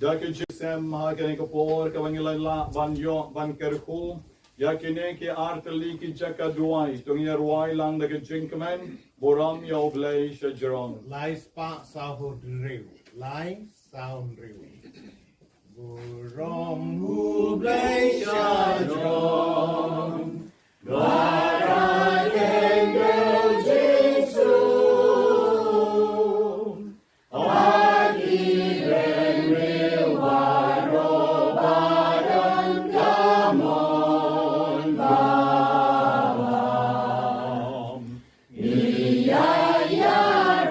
Jaki jisem hakene kapor kawangilan la banyo ban kerku. Yakine ki arteli ki jaka duai. Tungia ruai lang daga jinkman. Boram yo blay shajaron. Lai spa sahod riu. Lai sound riu. Burom hu blay shajaron. Barat engel Jesu. Agi ben riu baro badan kamon babam. Iya ya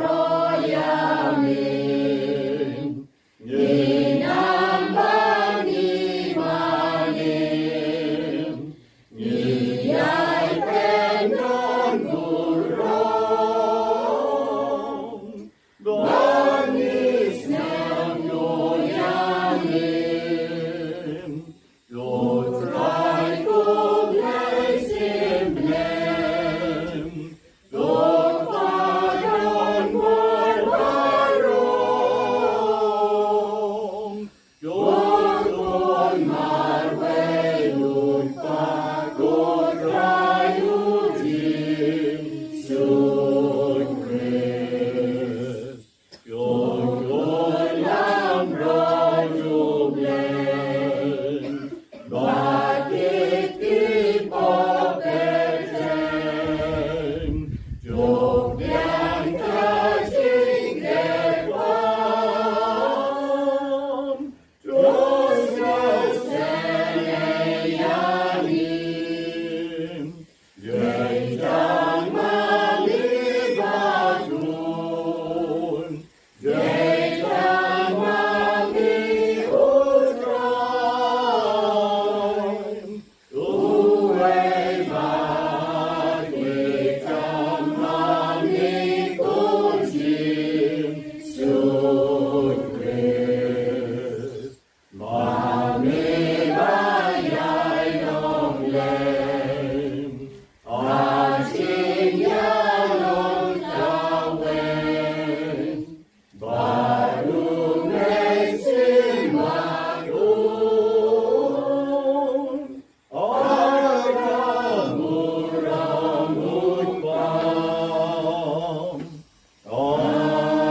royamin. Inambang imanim. Iya'y pendon gurong. Banis ng goyamin. Lutray kong naisimnem. Lutpayon morbarong. Lutun marway lutpagod rayutin sun Christ. Yon lam rayublen. Bakit ipopeten? Jogyan kajigekwan. Diyos naselayanin. Jayang maligadun. Jayang maliutran. Uway maglikang mamikujin sun Christ. Mamibayay ng lem. Asin yalong tawen. Baru may simagun. Agamuramut pam. Amen.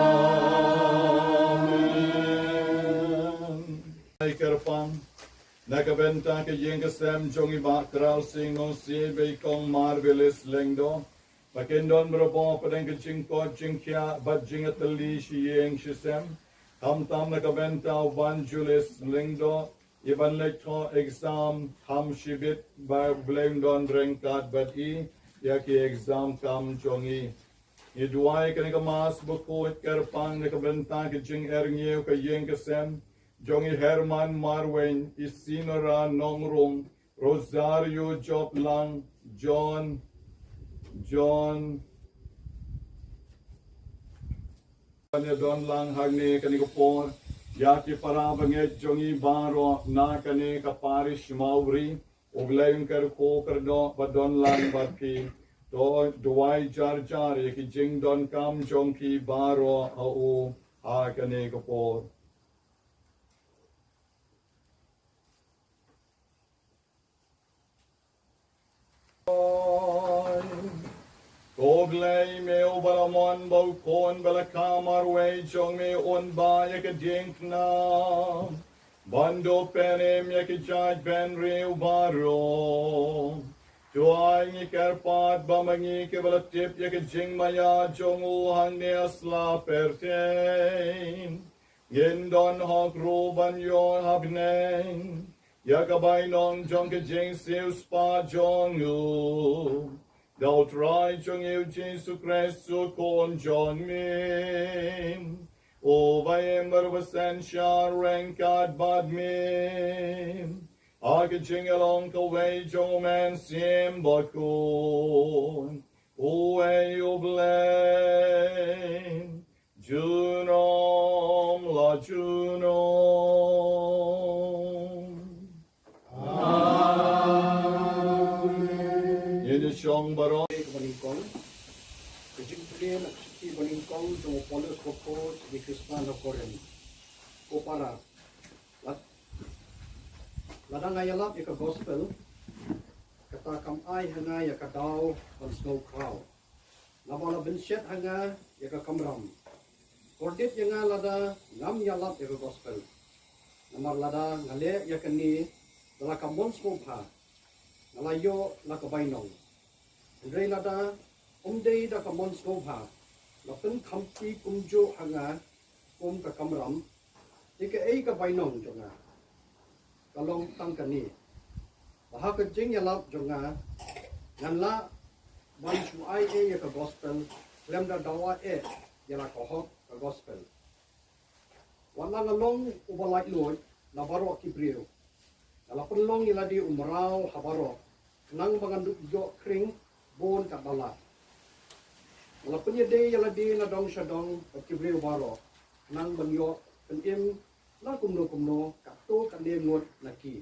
Ay karpang. Nakabenta ke yengasem jongi bakral singo si kong marvelous lengdo. Pakindon berapa padang kecingko jingkia bajinga teli shiyeng shisem. Tam nakabenta ban julis lengdo. Iban lekto exam ham shibit bar blendon rengkat bati. Yaki exam kam jongi. Iduai kanika mas bukut karpang nakabenta ke jing erngiu ke yengasem. Jongi Herman Marwen, Isinora Nongrong, Rosario Joplang, John, kanya don lang hagni kanikopor, yaki parabanget jongi baro na kani kaparish mauri, uglayong karko kardo badon lang badki, do duway jar yaki jing don kam jonki baro au ha kanikopor. Koglay me ubalamon baukon balakamar way jong me unba yakadink na bando penem yakijaj ben reu baro tuay ni karpat bamangi ke balatip yakijing maya jong uhang ne asla pertain gendon hok ruban yon habneng yakabay nong jong kajing siu spa jong yu. Thou try jong eu Jesu Christu kon John min. O vayember vasensha renkad bad min. Aga jing along ka way jong man sim bakun. O ay ublen. Junom la junom. Siyong baro. Balingkong, kejimplian si Balingkong, jong polos kopos di Kristan Koren, Kopara, Ladang ayalap ika gospel kata kam ai hanga ya kadau on snow crow. Namala benset hanga ya kamram. Kordit yang lada ngam yalap ika gospel. Namar lada ngale ya kani dala kamon snow pha. Nalayo la kabainong. Andre lada umdei da kamon snow pha. Lapen kampi kumjo hanga ka kamram. Ika ei kabainong jonga. Kalong tangkani. Bahag jing yalap jonga nganla ban suai ya ka gospel lem da dawa yala kohok ka gospel. Wala ngalong ubalai lord na baro kibriyo. Nala penlong ila di umrao habaro nang manganduk jo kring bon ka bala. Nala penyede yala di na dong syadong kibriyo baro nang banyo penim na kumno kato kande ngot naki.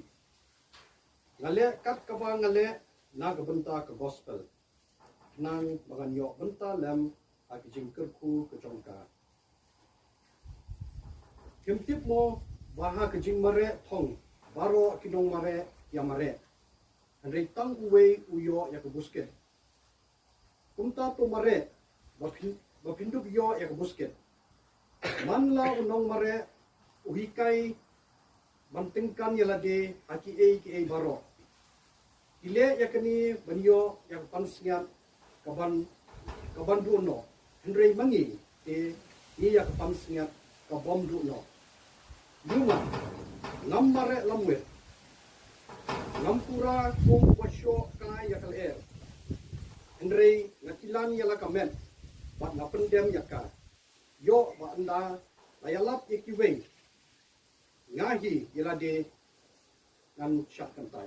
Ngale kat kaba ngale na benta ke gospel. Nang maganyo benta lem aki jingkerku ke jongka. Kimtip mo baha ke jing mare thong baro kidong mare ya mare. Andrei tang uwe uyo ya ke busket. Kumta to mare bapinduk yo ya ke busket. Manla unong mare uhikai bantingkan yalade aki ei baro. Ile yakani banyo yang pansngat kaban duno. Henry mangi ni yak pansngat kabom duno. Luma ngambare lamwet. Ngampura kum wasyo kana yakal er. Henry ngatilan yala kamen. Bat napendem yaka. Yo ba anda layalap ikiweng. Ngahi yalade ngan syak kantai.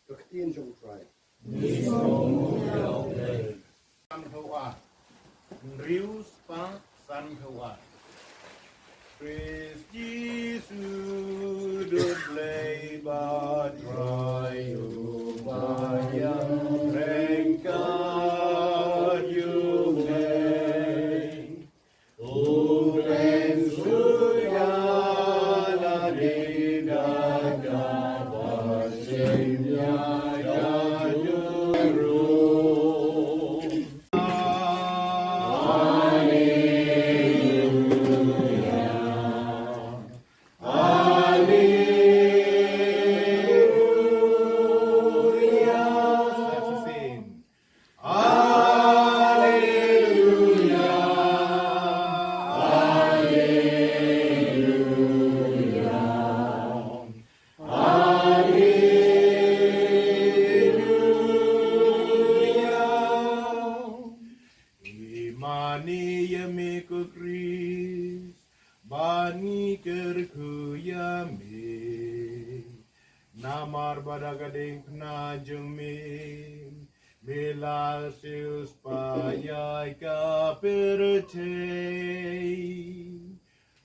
Kekhtian jong try. San Hoa. Rius pa San Hoa. Praise Jesus, the play but try you bayang rengkat you may. Oh, and surya la dida Bani kerku yame Namar badagading penajeng me Mela sius payai ka percay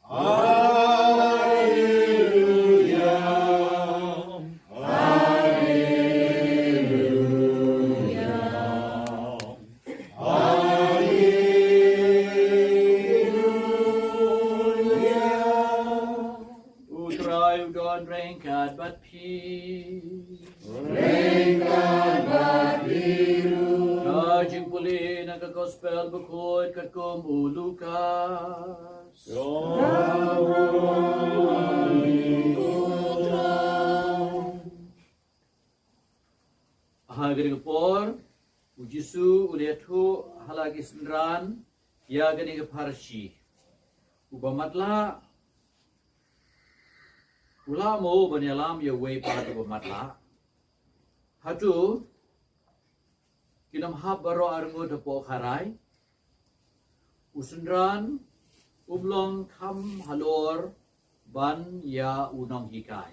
Hallelujah Rain God but peace. Rain God but biru Kajing puli nagka-gospel bukod katkom Lucas. Hagari kapor, ujisu uliatu halagi sendran, ya gani keparshi. Ubamatla ulamo banyalam ya way pada ubamatla. Hatu kinam hab baro arngo dapo kharai. Usundran umlong kam halor ban ya unong hikai.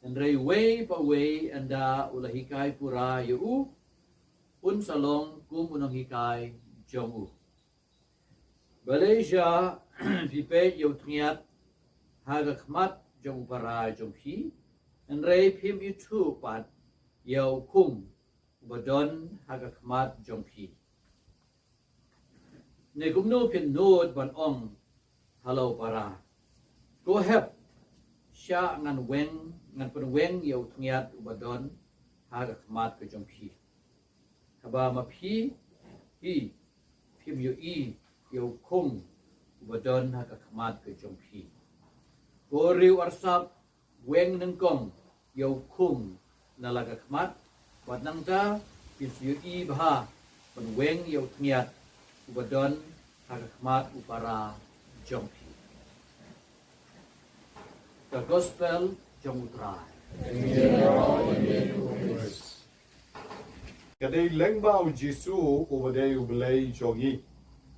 Andrei way pa way anda ulah hikai pura yu un salong kum unong hikai jongu. Malaysia pipe yu tngiat haga khmat jong para jong pi. Andrei pim itu pat yu kum badon haga khmat jong pi. Ne gumno pin nod ban ong hello para. Go help siya ngan penweng yaw tungyat ubadon haga kamat ke jompi. Kaba mapi hi pim yo yaw kung ubadon haga kamat ke jompi. Goriw arsap weng nengkong yaw kung nalaga kamat wat nangta pim yo baha penweng yaw tungyat ubadon haga kamat upara jompi. The Gospel Jong Utrai. Kadai lengbao Jisu ubadai ublay jongi.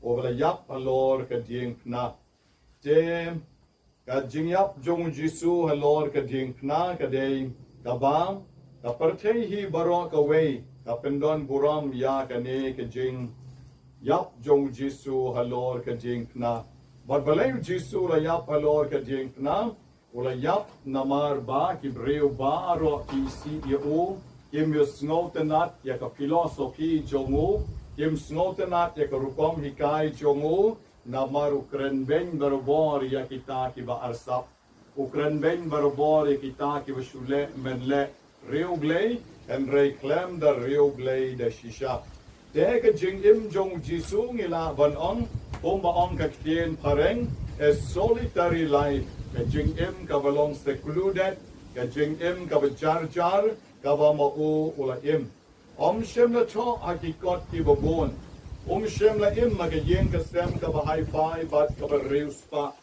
Ublayap alor kading pna. Te kadingyap jong Jisu halor kading pna kadai kabang kapertay hi barok away kapendon buram ya kane kading yap jong Jisu halor kading pna. But balay Jisu layap halor kading pna. Ula yap namar ba ki breu ba ro ki si yo kim yo snoutenat ya ka filosofi jongu kim snoutenat ya ka rukom hikai jongu namar ukren ben barobor ya kita ki ba arsap ukren ben barobor ya kita ki ba shule menle reuglei en reclaim da reuglei da shisha te ka jingim jong jisu ngila ban on pomba on ka kien pareng a solitary life Kajing im kabalong secluded, kajing im kabajar kabama ula im. Shem la cho hakikot ki babon. Shem la im magayeng kasem kaba hi-fi bat kaba reuspa.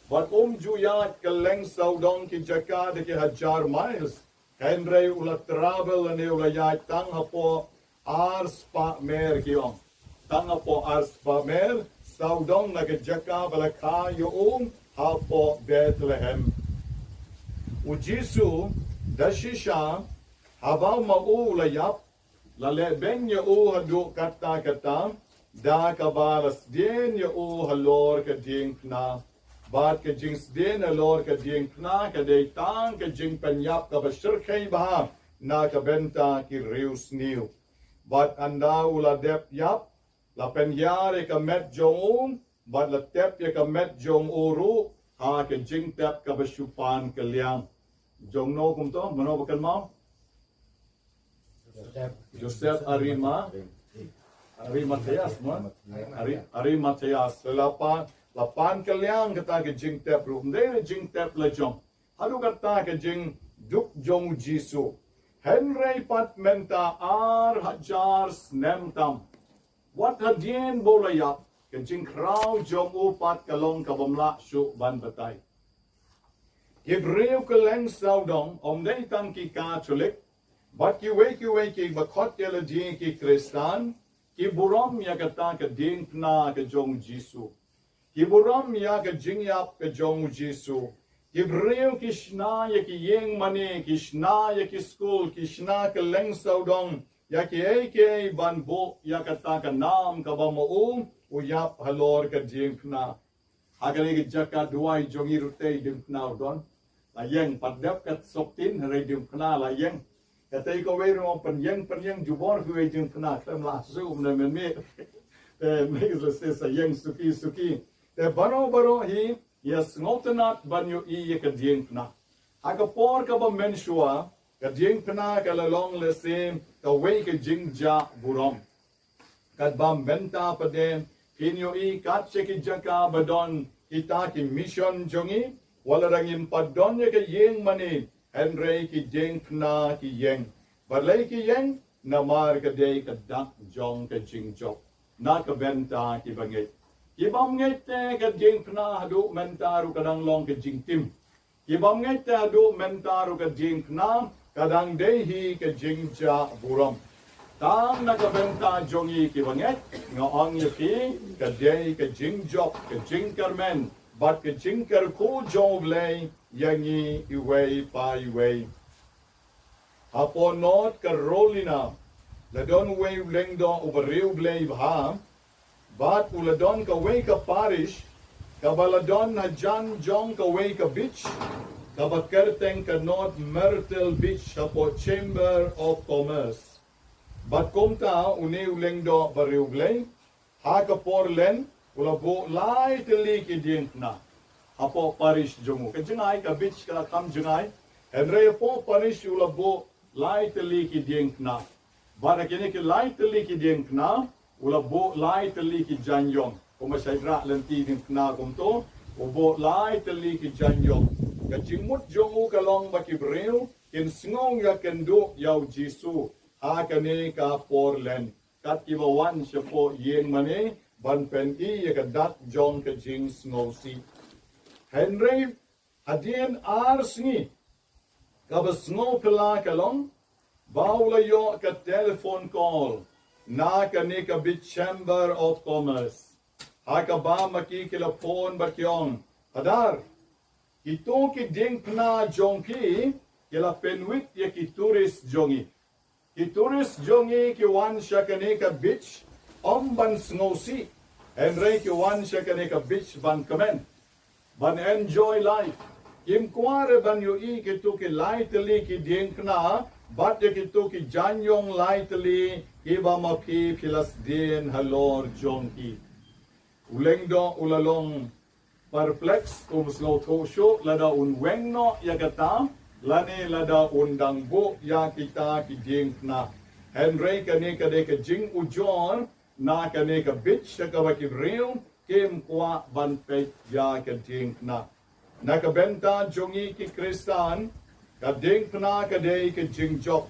But juyat kaleng saudong ki jaka de ki hajar miles. Henry ula travel ane ula yat tang hapo arspa mer kiong. Tang hapo arspa mer saudong nagajaka balaka yung hapo Bethlehem. Ujisu dashisha habaw maulayap laleben ya hadu kata da kabalas din ya halor kading na bat kading din halor kading na kadaytang kading penyap kabashirkay baha na kabenta ki rius niu bat anda uladep yap la penyare kamet jong But la tep ya ka met jong uru ha ke jing tep ka basupan kaliang jong no kum to mano bakal mau Joseph Arimateas mo Arimateas lapan kaliang kata ke jing tep ru ndai jing tep la jong haru kata ke jing duk jong Jisu Henry pat menta hajar nemtam what hadien bolayap Kajing kraw jong upat kalong kabamla su ban batay. Gibreu kaleng saudong day tan ki Catholic, but ki bakot yeladi ki Kristan, ki buram ya kata ka ding pna ka jong Jisu. Ki buram ya ka jingyap ka jong Jisu. Gibreu kishna ya ki yeng mani, kishna ya ki school, kishna kaleng saudong, ya ki eke ban bo ya kata ka nam kabamaum, Uyap halor ka jing pna. Agani ka jaka duay jongi rutay dim pna don. Layeng padap kat soktin haray dim pna layeng. Katay ko way rin penyeng jubor huway dim pna. Klam lasu na menme. May sa sayeng suki. Te baro hi yes ngotenat banyo iya ka jing pna. Agapor ka ba mensua ka jing pna ka lalong lesim ka way ka jing ja burom. Kadbam benta pa din Kinyo katse ki jaka badon kita ki mission jongi wala rangin padon ya ki yeng mani Henry ki jeng pna ki yeng balay ki yeng namar ka day ka dak jong ka jing jok na ka benta ki bangit ki bangit te ka jeng pna hadu mentaru kadang long ka jing tim ki bangit te hadu mentaru ka jing pna kadang day hi ka jing ja buram Tang nakabenta jongi ki banget ngaong yaki kadai ka jingjok ka jingkarmen bat ka jingkar ko jonglay yangi iway pa iway. Haponot Carolina ladon way lengdo ubariw blay ha bat uladon ka way ka parish kabaladon na jan jong ka way ka beach kabatkerteng ka North Myrtle Beach hapo Chamber of Commerce. Bat komta une ulengdo bariuglay, haka porlen, ula bo lai telik idient na. apo parish jongu. Ka jengay, ka beach ka kam jengay. Henry po parish ulabo lai teli ki dieng kna. Bada kini ki lai teli ki dieng kna, ulabo lai teli ki janyong. Kuma saydra lenti dieng kna kumto, ubo lai teli ki janyong. Ka jingmut jongu kalong bakibreu, kin sngong ya kendo yaw Jisu. Ha kani ka porlen. Kat kibawan siya po yeng mani, ban pen i ya ka dat jong ka jing sngosi. Henry, hadien arsingi, kabasngo pala kalong, baulayo ka telephone call, na kani ka bit Chamber of Commerce. Haka ba makikilapon bakyong, hadar, ito ki ding pna jongki, kila penwit ya ki turis jongi. Ki turis jongi ki wan siya kani ka beach, ban sngosi, Henry ki wan siya kani ka beach ban kamen, ban enjoy life. Kim kuare ban yu i kitu ki lightly ki ding kna, bat ya kitu ki janyong lightly, iba mapi pilas din halor jongki. Uleng do ulalong perplex umslo tosho lada unweng no ya kata, lani lada undang bu ya kita ki ding kna. Henry kani kade ka jing ujon, na kani ka bitch ya kawaki real, kim kwa ban pek ya ka ding kna. Nakabenta jongi ki Kristan, kading pna kadei ka jingjok,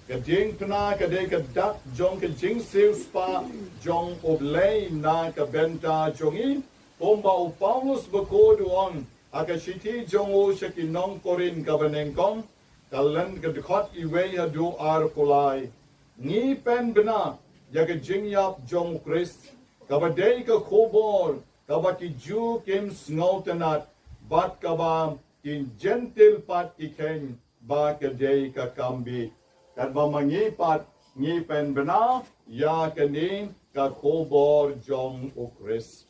kading pna kadei ka dak jong ka jing spa jong oblay na kabenta jongi, pomba u Paulus bakoduon, akashiti jongo siya kinong korin kabanengkong, kalan kadikot iwe hadu ar kulay. Ngi pen bina, yaga jingyap jong Christ, kabadei ka kobor, kabaki ju kim snowtanat, bat ka ba kin gentle pat iken ba kadei ka kambi. Kan ba mangipat ngipen bena ya kani ka kobor jong o Chris.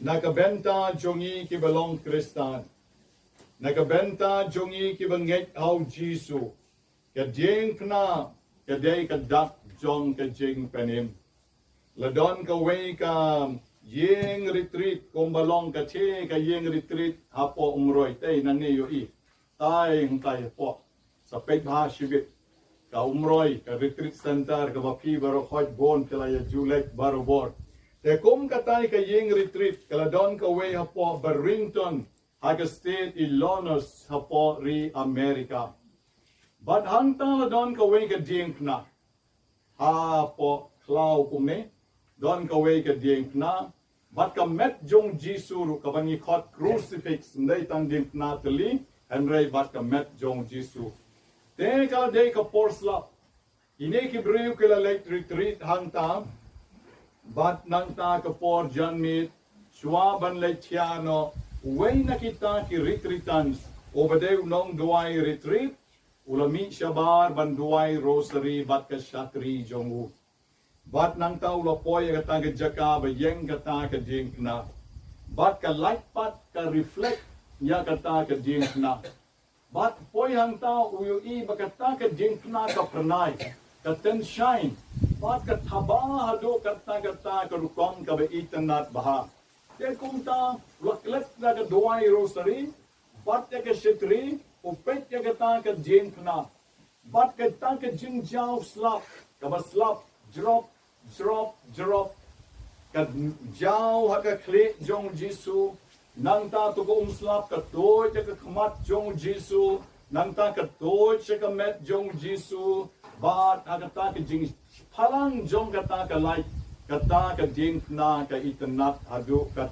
Nakabenta jongi ki balong Kristan. Nakabenta jongi ki banget au Jisu. Kading kna kadei ka dak jong ka jing penim. Ladon ka way ka yeng retreat kumbalong ka che ka yeng retreat hapo umroy tay naniyo i tay hintay po sa pegha shibit ka umroy ka retreat center ka bapi baro khoj bon kala ya julek baro bor te kum ka tay ka yeng retreat kala don ka way hapo Barrington haga state Ilonos hapo ri America but hanta la don ka way ka ding na hapo klaw kumne don ka way ka ding na bat ka met jong Jisu ka bangi khot crucifix ndai tang dim natali henry bat ka met jong Jisu te ka de ka porsla ine ki breu ke la late retreat hanta bat nang ta ka por janmit shwa ban le tiano way na kita ki retreatants obadeu nong duai retreat ulami shabar ban duai rosary bat ka shatri jongu bat nang tau lo poy kata ke jaka ba yeng kata ke ding na bat ka light pat ka reflect nya kata ke ding na bat poy hang tau uyu i ba kata ke ding na ka pranay ka ten shine bat ka thaba hado kata ka rukom ka ba itanat baha te kum ta laklet na ka duai rosary bat ya ke shitri upet ya kata ke ding na bat ka ta ke jing jaw slap ka ba slap drop kad jaw haka kle jong Jisu nang ta to ko umslap ka toy ka khmat jong Jisu nang ta ka toy ka met jong Jisu bat haka ta ka jing phalang jong ka ta ka light ka ta ka ding na ka itanat adu ka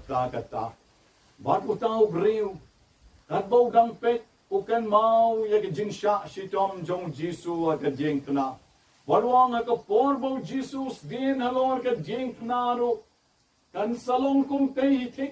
ta bat utaw breu kad bau dang pet ukan mau ya ka jing sha shitom jong Jisu ka ding na Warwang ka porbo Jesus din halor ka ding naro kan salong kum te hitik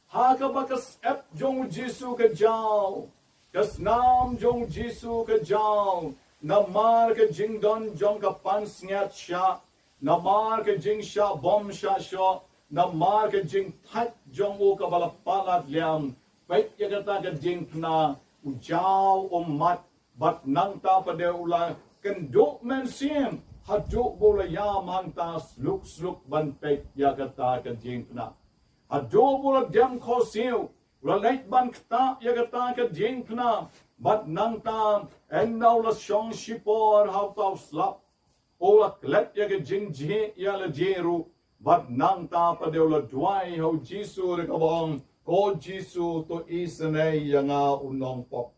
ha ka bakas ep jong Jisu ka jaw kas nam jong Jisu ka jaw na mar ka jing don jong ka pans ngat sha na mar ka jing sha bom sha sho na mar ka jing that jong o ka balapalat liam pait ya ka ding na ujaw mat bat nang ta pa de ula kenduk men siem haduk bola ya mantas luk ban pek ya kata ka jing na Adobo la dem kosiu, la leit ban kta ya kata ka jinkna, but nang ta en now la shong shipor how to slap. O la klet ya ka jing je ya la jeru, but nang ta pa deu la duai how Jisu re kabong, ko Jisu to isane ya nga unong pop.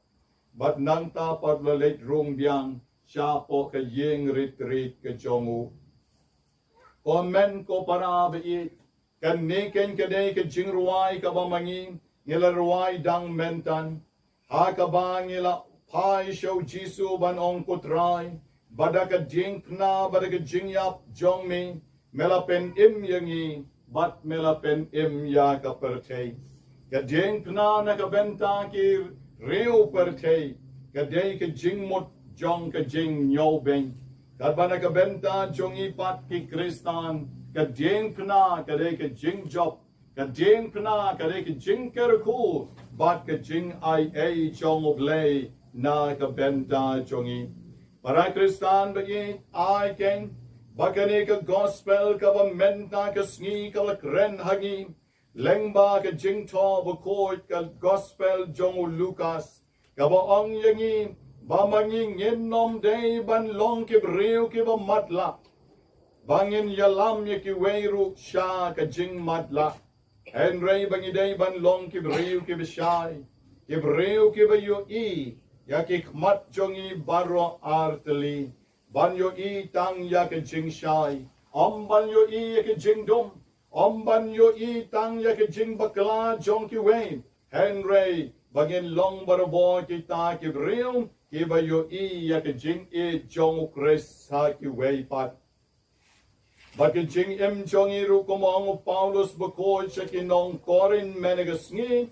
But nang ta pa la leit rung biang, siya po ka ying retreat ka jongu. Komen ko para bait, kan neken kadai ka jingruai ka bamangi, ngila ruai dang mentan, ha ka ba ngila pai show Jisu ban ong kutrai, bada ka jinkna, bada ka jingyap jongmi, melapen im yangi, bat melapen im ya ka pertay. Ka jinkna na ka benta ki reu pertay, kadai ka jingmut jong ka jing nyobeng, kadbana ka benta jong ipat ki kristan, ka jing kna kadai ka jing job, ka jing kna kadai ka jing kerku, bat ka jing ai jong oblay na ka benta jongi. Para kristan bagi ai ken, bakane ka gospel ka ba menta ka sngi ka lakren hagi, lengba ka jing to bukoy ka gospel jong Lucas, ka ba ong yangi, bamanging nom day ban long kibriu kiba matla. Bangin yalam ya kiweru siya ka jing matla. Henry bangi day ban long kibriu kiba siyay. Kibriu kiba yu ya kikmat jongi baro arteli. Ban yu tang ya ka jing siyay. Ban yu ya ka jing dum. Ban yu tang ya ka jing bakla jong kiwe. Henry bangin long barabo kita kibriu. Kiba yo ya ka jing jong kres ha ki way pat. Ba ka jing jong ru kumang Paulus bakoy sa kinong korin menegas ngi.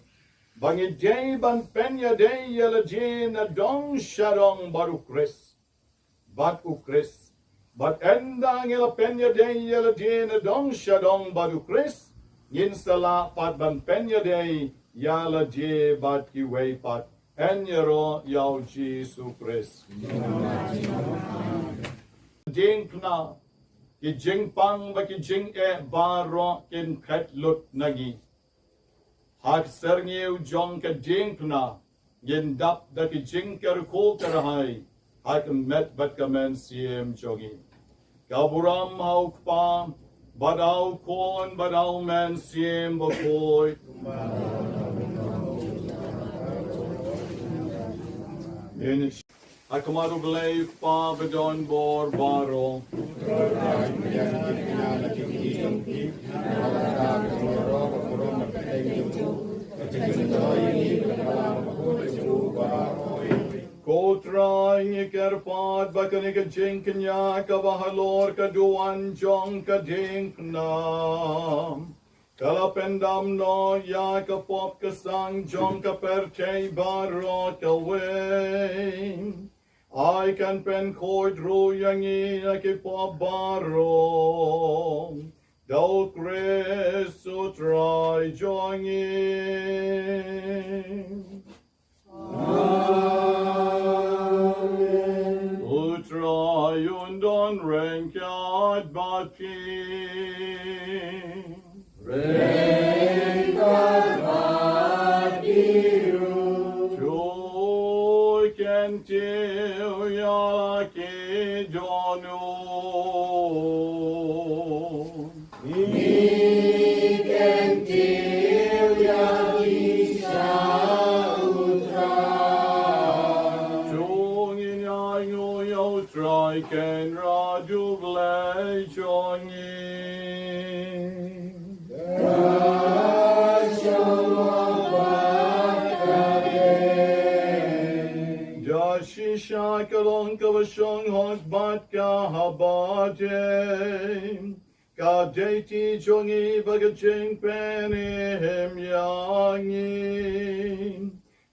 Bangi day ban penya day yala jin na dong sharong baru kres. Bat u kres. But endang yala penya day yala jin na dong sharong baru kres. Yin sala pat ban penya day yala je bat ki way pat. En yero yaw Jesu Christ. Jing kna, ki jing pang ba ki jing baro kin khat lut nagi. Hak serngeu jong ka jing kna, yin dap da ki jing ker ko karahai, hak met bat kamen siem jogi. Kaburam hauk pa, badaw kon badaw men siem bakoy. In Akamado Blake, Pabadon, Bor, Baro. Kotrai Nikerpad, Bakanika Jinkanya, Kabahalor, Kaduan, Jong, Kadinkna. Kalapendam no yakapop kasang jong kaperte barot away. I can pen cord ru yangi akipop baro. Dal kres utrai jongi. Utrai undon renkyat bati. Joy can tell ya ke jonu. He can tell ya isa utra. Jong in ya yo try can radu blay jongi. Shakalon kavashong hot bat ka habate. Ka deiti jongi bagajing penim yangi.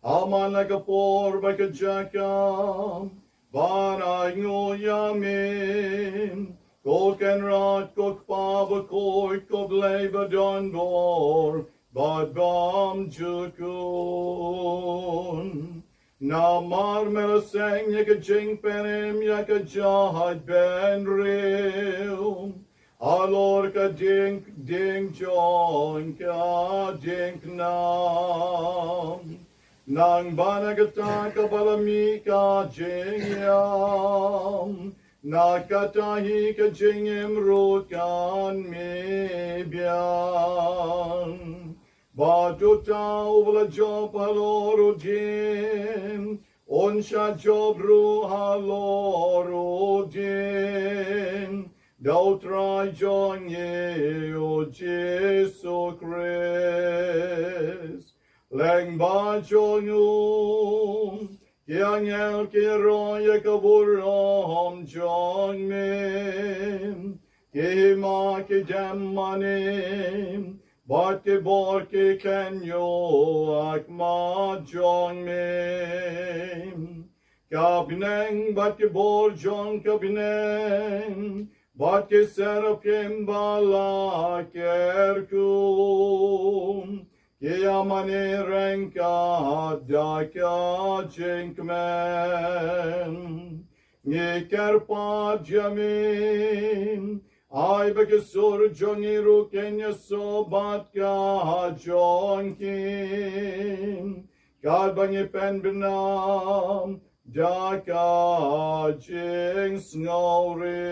Aman nagapor bagajaka. Banay ngo yamin. Kolken rat kok pabakoy koblay badon bor. Bad bam jukun. Na marmel seng yaka jing penim yaka jahad ben real. Halor ka ding John ka ding nam. Nang banagata ka balami ka jingyam. Nakatahi ka jingim rut kan me biang. Batuta uvla job haloru jim. Onsha job ru haloru jim. Dautra jong ye o Jesu Christ. Leng ba jong yang el kiroya kaburom jong mem. Kima ki jammanim. But ke bor ke kenyo akma jong mem. Kabineng but ke bor jong kabineng. But ke serapim bala kerkum. Ke amane renka daka jinkmen. Nye kerpa jamin. Ay bekesur joniru kenya sobat ka jonkin. Kalbangi pen benam. Daka jing snore.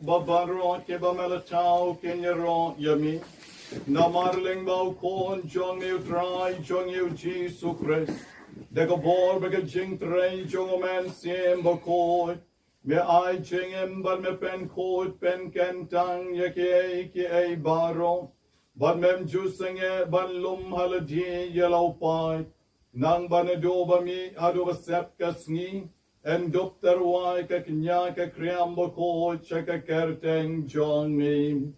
Babarot ke bamelatau kenyero yami. Namarling bau kon jong eu trai jong eu Jesu Christ. De gabor bega jing trai jong o man siem bakoi. Me ai jing embal me pen kot pen kentang yake ke ei baro. Ban mem jusenge ban lum haladi yelau pai. Nang banadoba mi adoba sep kasngi. En dokter wai ka knya ka kriambo ko chaka kerteng jong mi.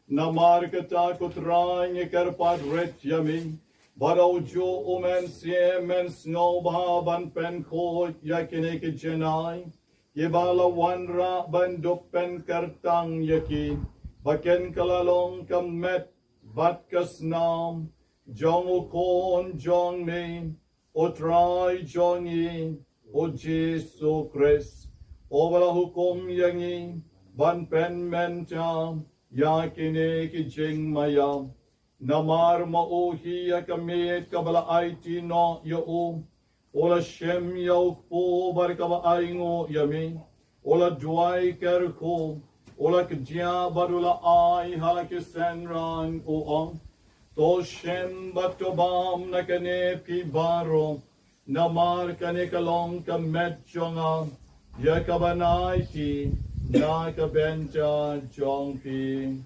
Namar ka ta kutrai ni kerpat ret yami. Barau jo omen siemen snow bahaban pen ko yakine ke jenai. Ye bala wanra ban dok pen kertang yaki. Baken kalalong kamet bat kasnam. Jong ukon jong mi. O trai jong yi. O Jesu Christ, o wala hukom yangi, ban pen menta, yakine ki jing maya, namar mauhi yakamit kabala aiti no yo, ola shem yaukpo barkaba aingo yami, ola duai kerko, ola kjia barula ai halakisenran o to shem batobam nakane pi baro, Namar kanikalong kametsyonga, yakabanay ki, nakabenta jongpi.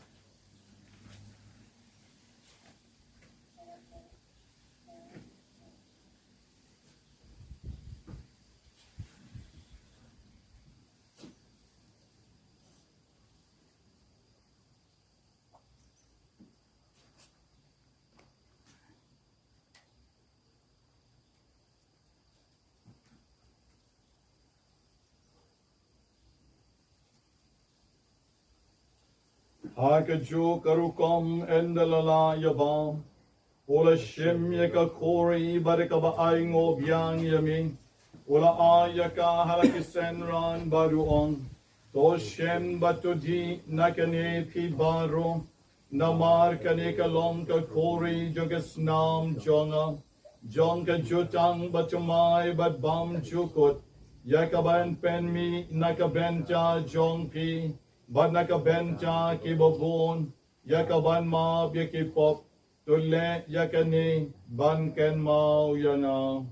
Hakaju karukom endalala yabam. Ola shim yaka kori barikaba aingo biang yami. Ola ayaka halakisenran baruong. To shem batudi nakane pi baro. Namar kanika long ka kori joga snam jonga. Jong ka jutang batumay bat bam jukut. Yakaban pen mi nakabenta jong pi. Bat nakabenta kibobon. Yakaban ma bikipop. Tule yakani ban ken mau yana.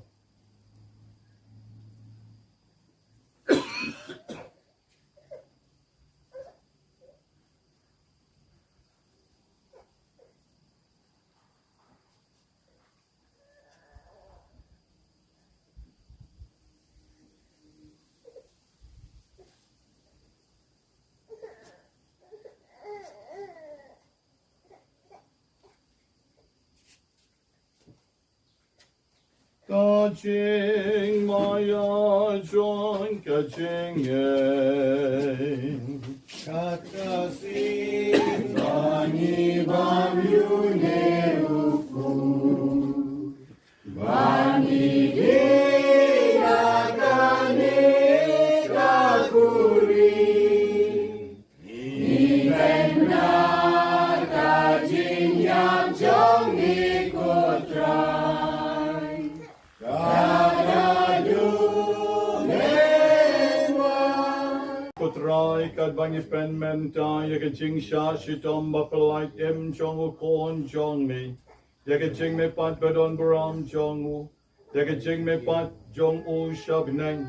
Kaching maya john kaching ye. Kakasin bani bam yune uku bani dia kane kakuri ibenda kajing yang jong ikutrai Kutrai kad bangi pen menta yaka jing sha shitom bapalait em jong u kon jong mi yaka jing me pat badon baram jong u yaka jing me pat jong u shabneng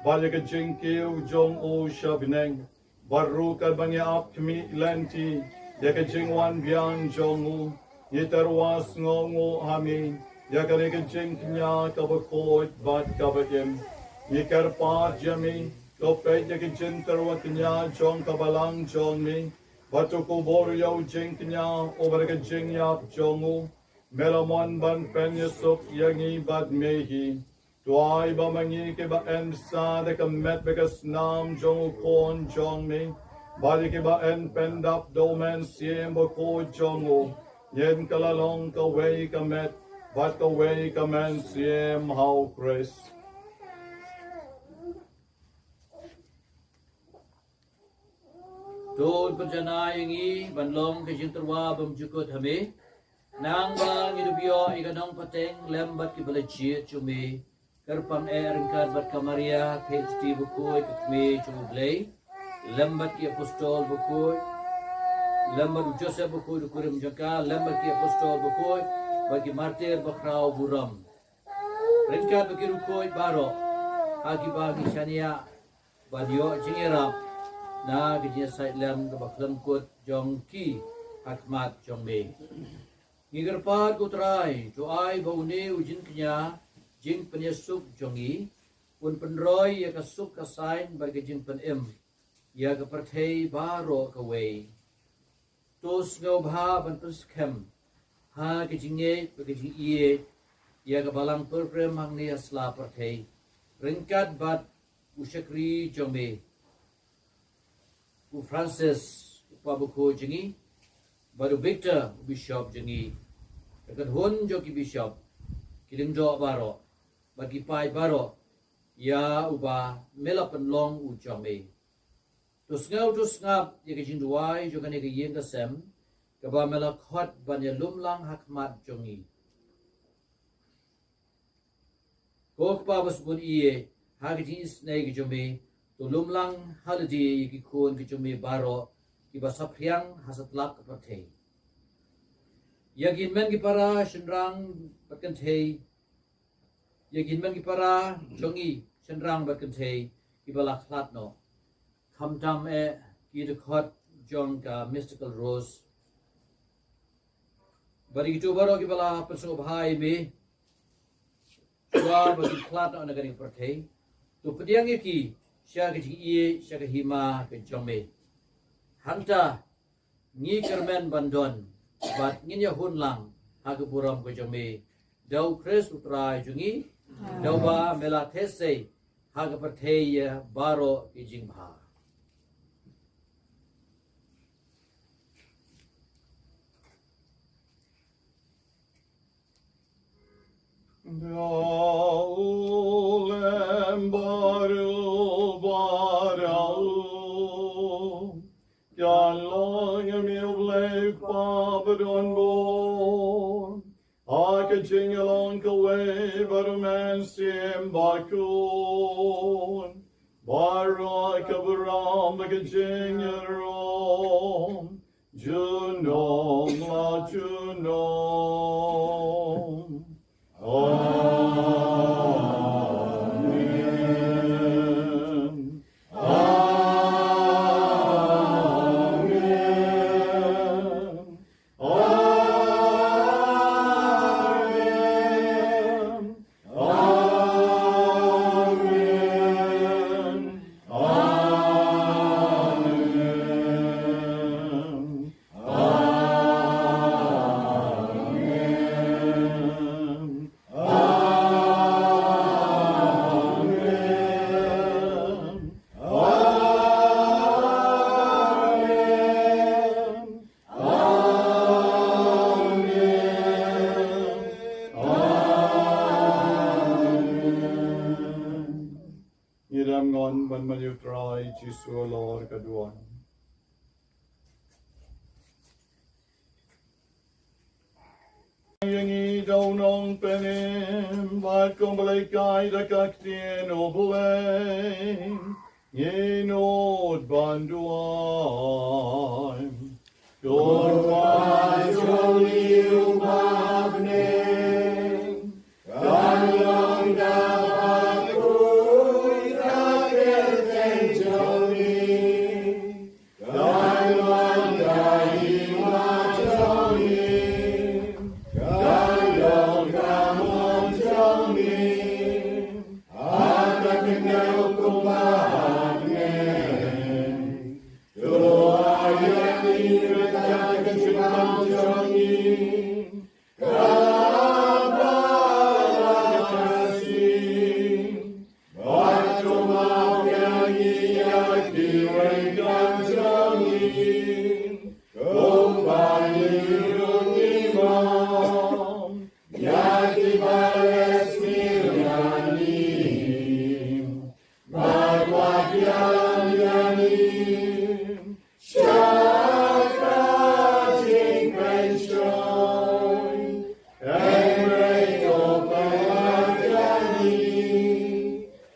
bal yaka jing kiu jong u shabneng baru kad bangi ap mi lenti yaka jing wan bian jong u yitarwas ngong u hami yaka yaka jing knya kabakot bat kabatim yikar pat jami Lopet yaki jintarwa kanya jong kabalang jong mi. Batu kubor yaw jing kanya obarga jing yap jongu. Melamon ban pen yusuk yangi bad mehi. Tuay ba mangi ke ba en sa de kamet bekas nam jong kon jong mi. Bali ke ba en pen dap domen siem bo ko jongu. Yen kalalong kaway kamet. Bat kaway kamen siem how Chris. Tod penjana yangi banlong ke jinterwa bamjukut hame nang bang idubyo iganong pateng lembat ki balajit chumi kerpam ringkat bat kamaria PhD buku kme chublay lembat ki apostol buku lembat Joseph buku dukurim jaka lembat ki apostol buku bagi martir bakrau buram ringkat bagi rukoi baro agi bagi shania badio jingirap na gijia sait lem ke baklam kut jong ki hakmat jong me ngigerpat kutrai joai baune ujin kenya jing penyesuk jongi un penroy ya kasuk kasain bagi jing penem ya ke perthei baro ke wei tos ngau bha ban kem ha ke jinge bagi jing ie ya ke balang program hang ni asla perthei ringkat bat usyakri jong me Bu Francis Pabuko jengi baru Victor Bishop jengi dekat hun joki Bishop kilim jo baro bagi pai baro ya uba melapan long u jome tus ngap ye ke jingduai jo kan ye yeng ka sem ka ba melakhat ban ya lumlang hakmat jongi ko pa bas bun iye ha ke jing snai ke jome tulumlang haladi ki kun ki jumi baro ki basapriang hasatlak kapathe yagin men ki para shenrang bakanthe yagin men ki para jongi shenrang bakanthe ki balaklat no khamtam e ki de khot jong ka mystical rose bari ki baro ki bala paso bhai me wa bagi klat no nagani pathe to pediang ki Siya ke iye, siya ke hima ke jome. Hanta ngi kermen bandon, bat nginya hun lang ha ke puram ke jome. Dau kres utrai jungi, dau ba mela these ha ke perthei baro ke jingbha. Daulem baru barau, Yalong mi ulei pa bakun Barak Abraham Gajenyerom Junom la Junom Amen Amen Amen Amen Amen Amen Ngiram ngon ban malyutray Jisu Lord kaduan. Yang daw nong penim, ba't kong balay kay dakaktin o bulay, nginod banduan. Doon pa yung iyong magning, kanyang dapat ko'y kakirten joni, kanyang dahil majoni, kanyang kamon joni, at nakingaw kong magning, doon ay ang kakirten joni, kabalasin, ba't tumawag iyak diwengkan jangin, kung balirong imam, yati bales milyanim, magwagyan yanim, Shakajing Pensyon, Enreo Pagani,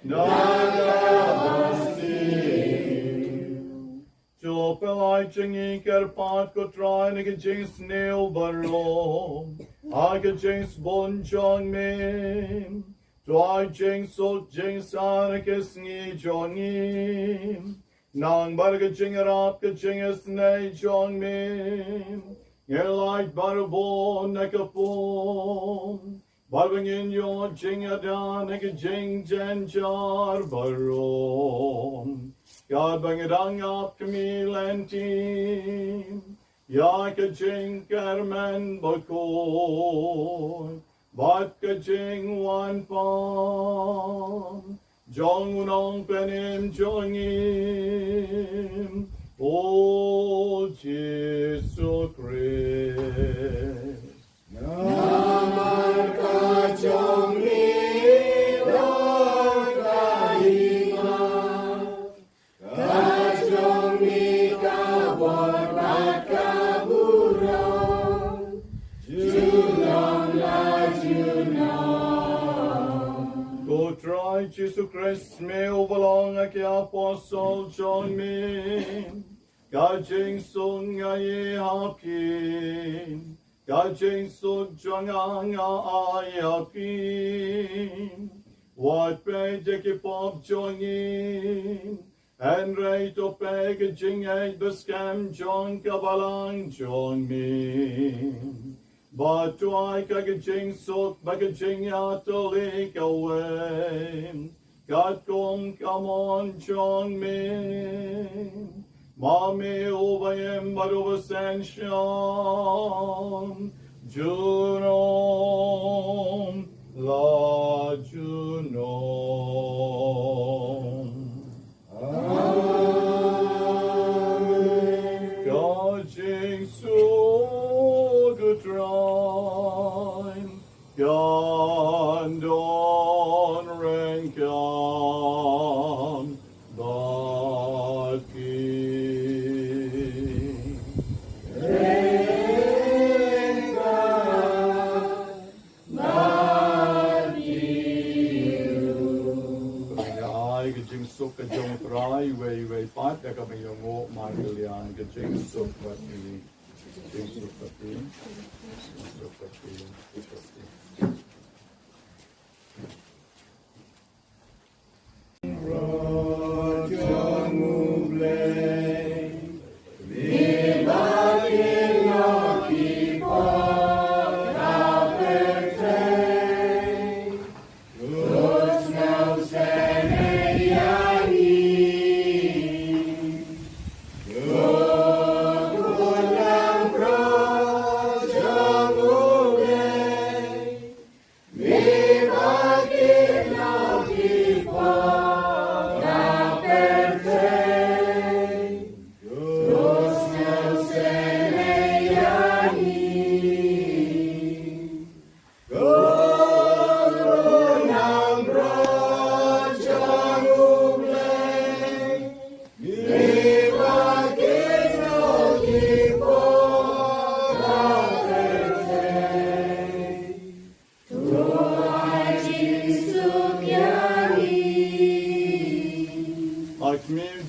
Nagabastin. Jopelai Jingi Kerpat Kotrai Nagajing Snail Barom, Agajing Bon Jong Min, Dwai Jing Sok Jing Sanakis Ni Jongim, Nang barga jingarap ka jingas na jong min, ngelight barabon na kapon, barbangin yo jingadan na jing jen jar barom, God bangadang up kamilantim, ya ka jing karman bakon, bat ka jing wan pam, Jong unong penim jongim, O Jesu Christ. Namar ka jongim, Lord kahima, ka jongim kabormat kaburang, Junam la junam. Go try Jesus Christ, may overlong a apostle John min. Gajing sung ay hapin, gajing sung jang ang ay hapin. What pay jeki pop jongin, and rate to peg jing ay beskam jong kabalang jong min. But to I kagajing sok bagajing atolik away. God come on, John min. Mami ubayem baruba sension. Junom la junom. Amen. Gajing so good rhyme. Gandon renkan baki. rai wei pat ya ka mayongo margilian ke jing suk pat ni jing suk pati suk pati.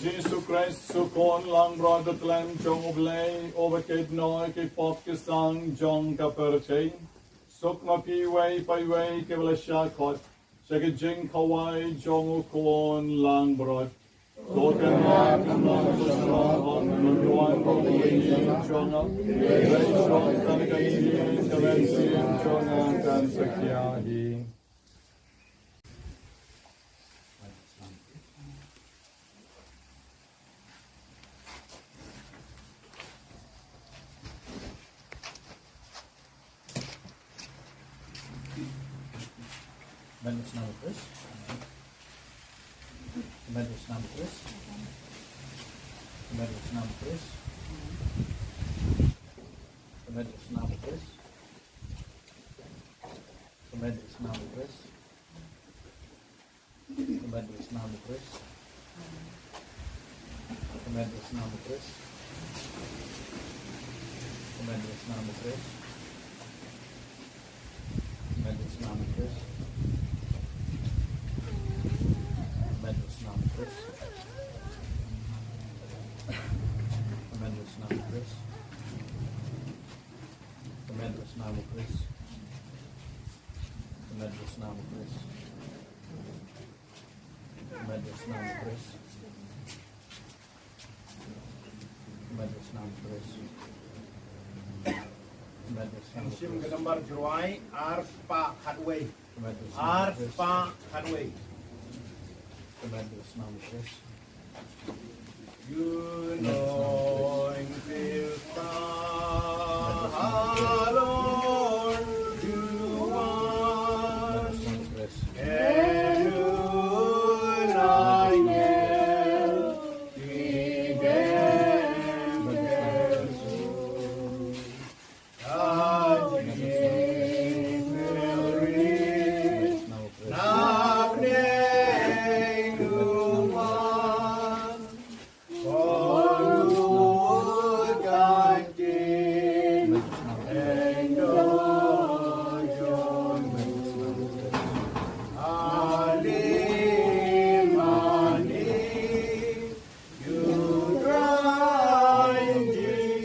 Jesu Christ sukon lang brother tlem jong oblay overked noy ke pop ke sang jong ka perche suk ma pi wei pai wei ke wala sha khot sa ke jing kawai jong kon lang brot to ke ma kan lang sa hon nuan ko ni jong a wei jong kan ka ni ka wen si jong a kan sakya hi. Tremendous nama Chris. Tremendous nama Chris. Tremendous nama Chris. Tremendous nama Chris. Tremendous nama Chris. Tremendous nama Chris. Tremendous nama Chris. Tremendous nama Chris. Tremendous nama Chris. Tremendous nama Chris. Tremendous nama Chris. Tremendous nama Chris. Tremendous nama Chris. Tremendous nama Chris. Tremendous nama Chris. Tremendous nama Sim Chris. gambar jeruai arpa hadway. Tremendous nama Chris. Arpa hadway. Tremendous nama Chris. You know in Lord, you want Tremendous nama Chris. and you Tremendous nama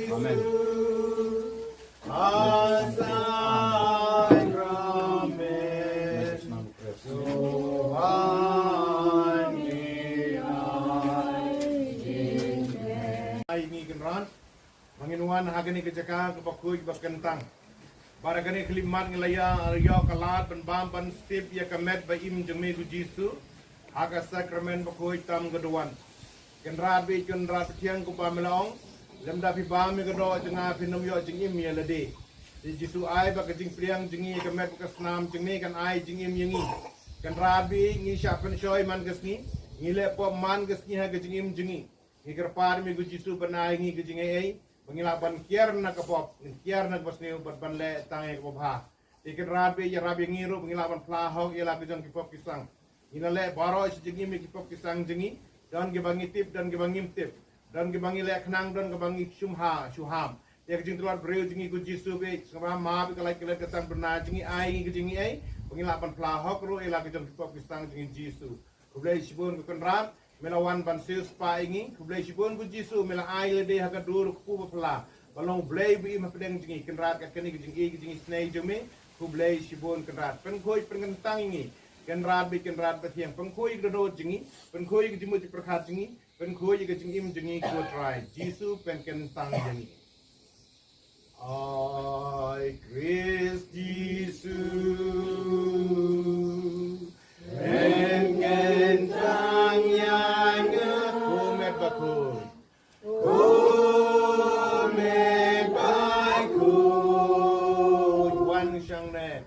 Chris. Tremendous nama Tremendous nama Chris. Ini kenran, manginuan hagani kejaka kepakuj berkentang. Baragani kelimat ngelaya arya kalat penbam pan stip ya kamet ba im jemi ku Jisu. Haga sakramen pakuj tam geduan. Kenrat bi kenrat tiang ku pamelong. Lemda pi bam mi gedo jenga pinum yo jeng im ya lede. Di Jisu ai ba kejing priang jengi kamet ka snam jengi kan ai jeng im yengi. Kenrat bi ngi syapen shoy man gesni. Ngile po man gesni ha kejing im jengi. Ikerpar mi gu Jisu benai ke jingai pengilapan kiar na kapop kiar na basni ubat banle tangai kapop ha ikan rabi ya rabi ngiru pengilapan plahok ila ke jang kipop kisang inale baro si jingi mi kipop kisang jingi dan ke bangi tip dan ke bangi tip dan ke bangi lek nang dan ke bangi syuham ya ke jing tular breu jingi gu Jisu be sama ma be kalai kelek ketang benai jingi ai ke jingi ai pengilapan plahok ru ila ke jang kipop kisang jingi Jisu Kublai sibun ke kenrat melawan ban sil spa ingi kublai sibon ku jisu mela ai le de hakadur ku pala balong blai bi ma pedeng jingi kenrat ka keni jingi snei jome kublai sibon kenrat pen khoi pen kentang ingi kenrat batiang pen khoi gdo jingi pen khoi jimu perkhat jingi pen khoi ga jingi jingi ku try jisu pen kentang jingi I Christ Jesus en kentang yang kumet bakul wan shang ne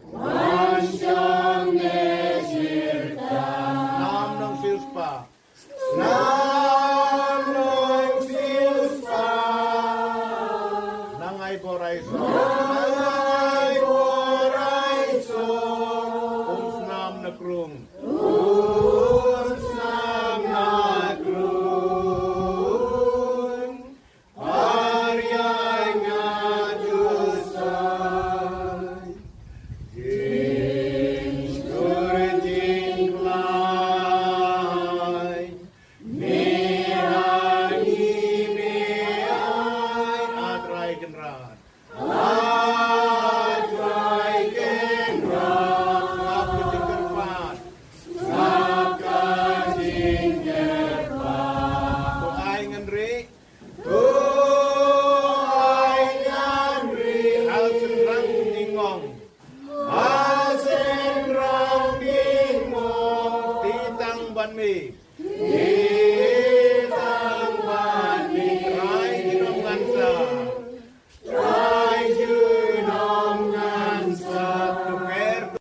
shirta nam nong silspa nangai boraiso nam na krung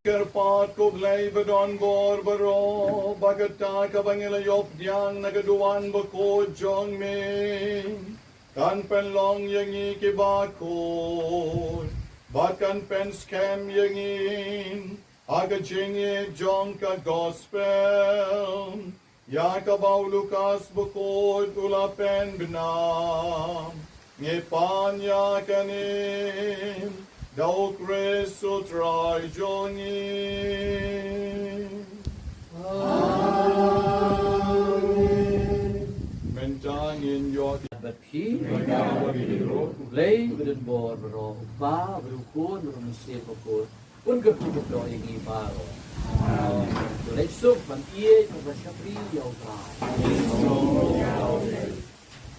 Kerpat kublai bedon bor bero bagata kabangila yop diang nagaduan bako jong ming kan penlong yangi kibakor bakan pen scam yangin aga jingi jong ka gospel ya kabau Lukas bako tula pen benam ngepanya kanim Daw Kristo try jongin. Amen. Mentangin yot. Bapsi, Kublai, Biden Bor, Bro, Ba, Brukun, Rumisi, Bukun, Pun Kepuduk Do Igi Baro. Kublai Suk, Bantiye, Kublai Yau Ba.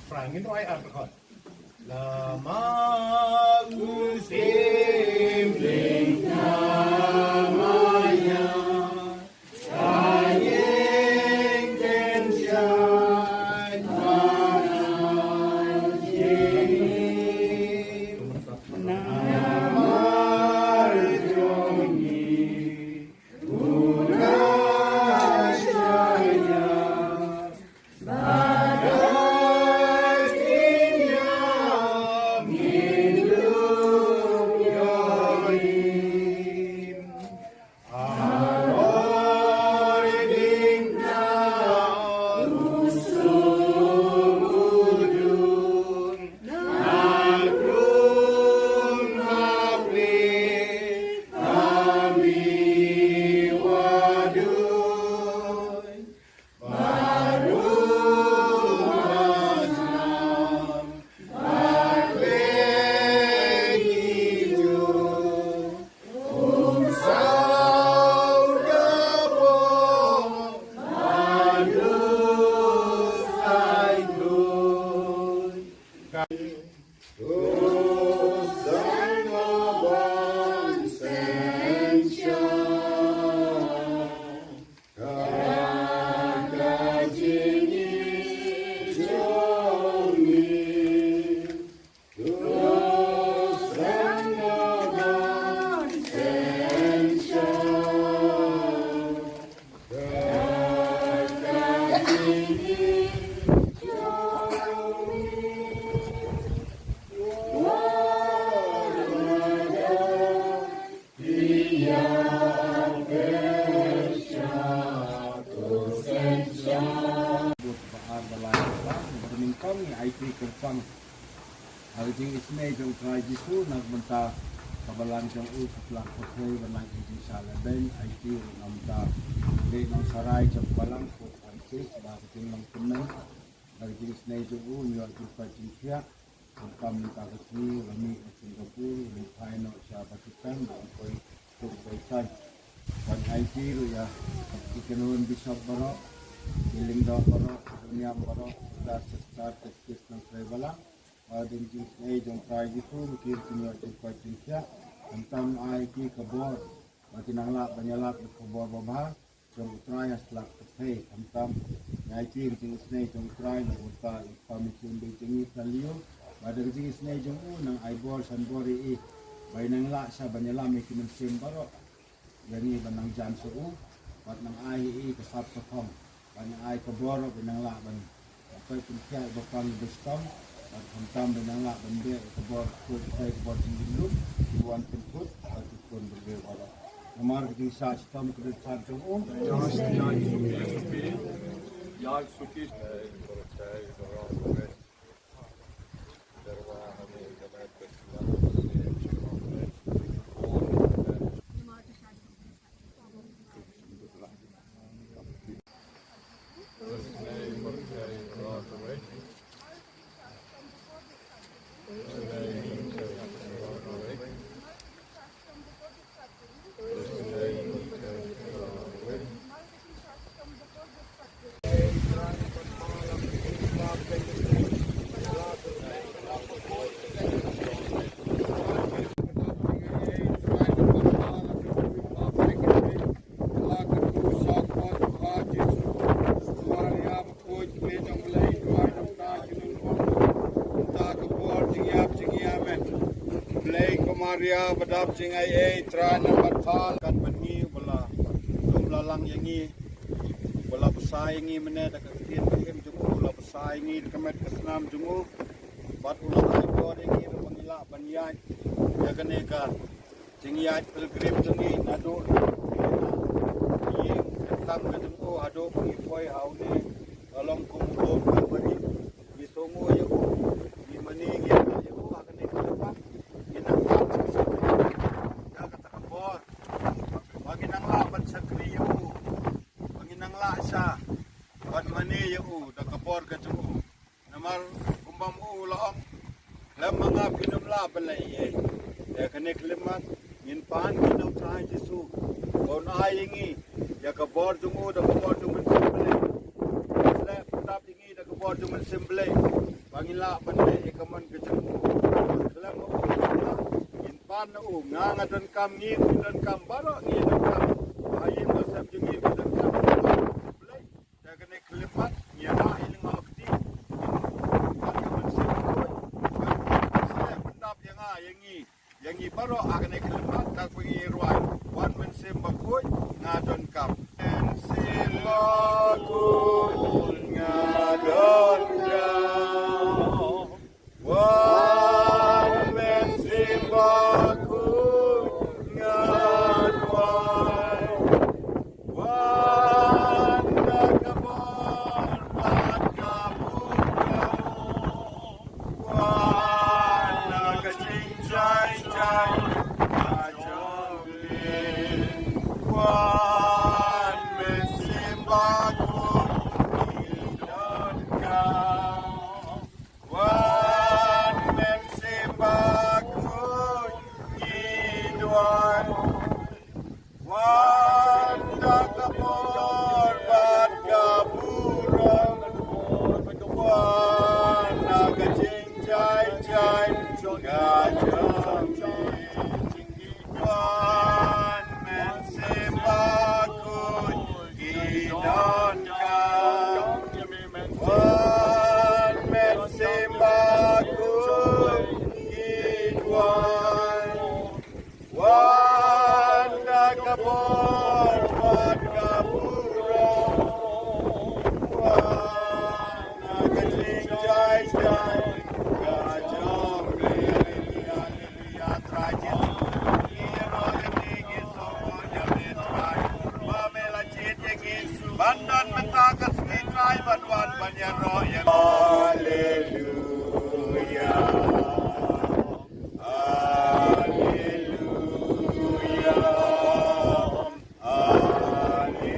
Prangin roi arkot Lama usimling namanya Kanyeng kensyan manajim Namarjongi Unasaya Hajing ismay jong kay Jisu nagbanta kabalan jong usaplak kokoy banang hindi sa laben ay tiro namta. Hindi nang saray jong balang po ang Yesus dah ketinggalan tenang dari jenis itu nyuat kita cincin Kam minta kesini, kami ke Singapura, lupai nak siapa kita, nak koi kebaikan. Dan IT tu ya, kita nun bisa berok, healing dah berok, dunia berok, dah start test nang travelang. Dan jenis ni jom try gitu, mungkin punya cepat cincin. Tentang IT kebor, bagi nanglak banyalak kebor babah, jom try setelah terpay. Tentang IT jenis ni jom try, nak buat kami cumbi tinggi kaliu. Pada jenis ni jemu nang aibor sanbori bai nang la sa banyalam ikin sim barok yani banang jan suu bat nang ai kesap kepong banyak ai kebor banang la ban apa pun kia bakal bestom bat hentam banang la bende kebor kut kai kebor dulu tuan temput atau pun berbeza barok nomor di sa stom ke depan jemu Jag suki Maria badap jingai tran batal kan bani bola lalang yangi bola besar yangi mene dak kien kem jumu bola besar yangi kemet kesnam jumu bat ulah ai bor yangi mengila banyai ya kaneka jingiat pilgrim jungi nado ye tang jumu ado pi poi haune along kumudom kan bani bisongo yo ni mani ya yo akane apa Wan mani yu da kapor ka tu namar kumbam u laong lam mga pinumla balai ye ya kane klimat min pan kinu trai jisu on ayingi ya kapor tu da kapor tu men simple le putap ingi da kapor tu men simple bangila balai e kaman ka tu lam min pan u nganga dan kam ngi dan kam baro ngi dan kam ayin masam jingi dan kam kene kelipat ya dah iling akti bagi manusia saya bendap yang i baro akene kelipat tak pergi ruai wan mensim bakui ngadon kap mensim bakui ngadon kap wan mensim bakui ngadon Bandan mentakas mitrai banwan banyan roya. Haleluya. Haleluya. Haleluya.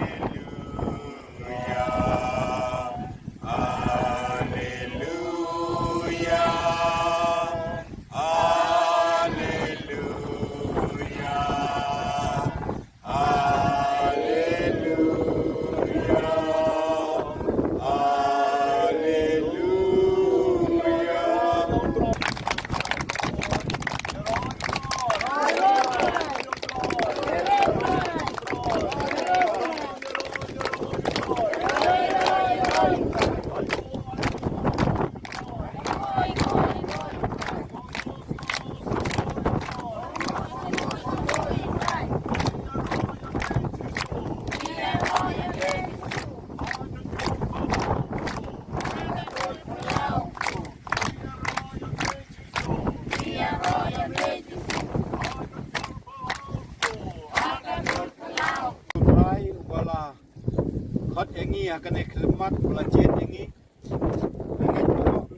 ngi akan eklemat belajar ngi dengan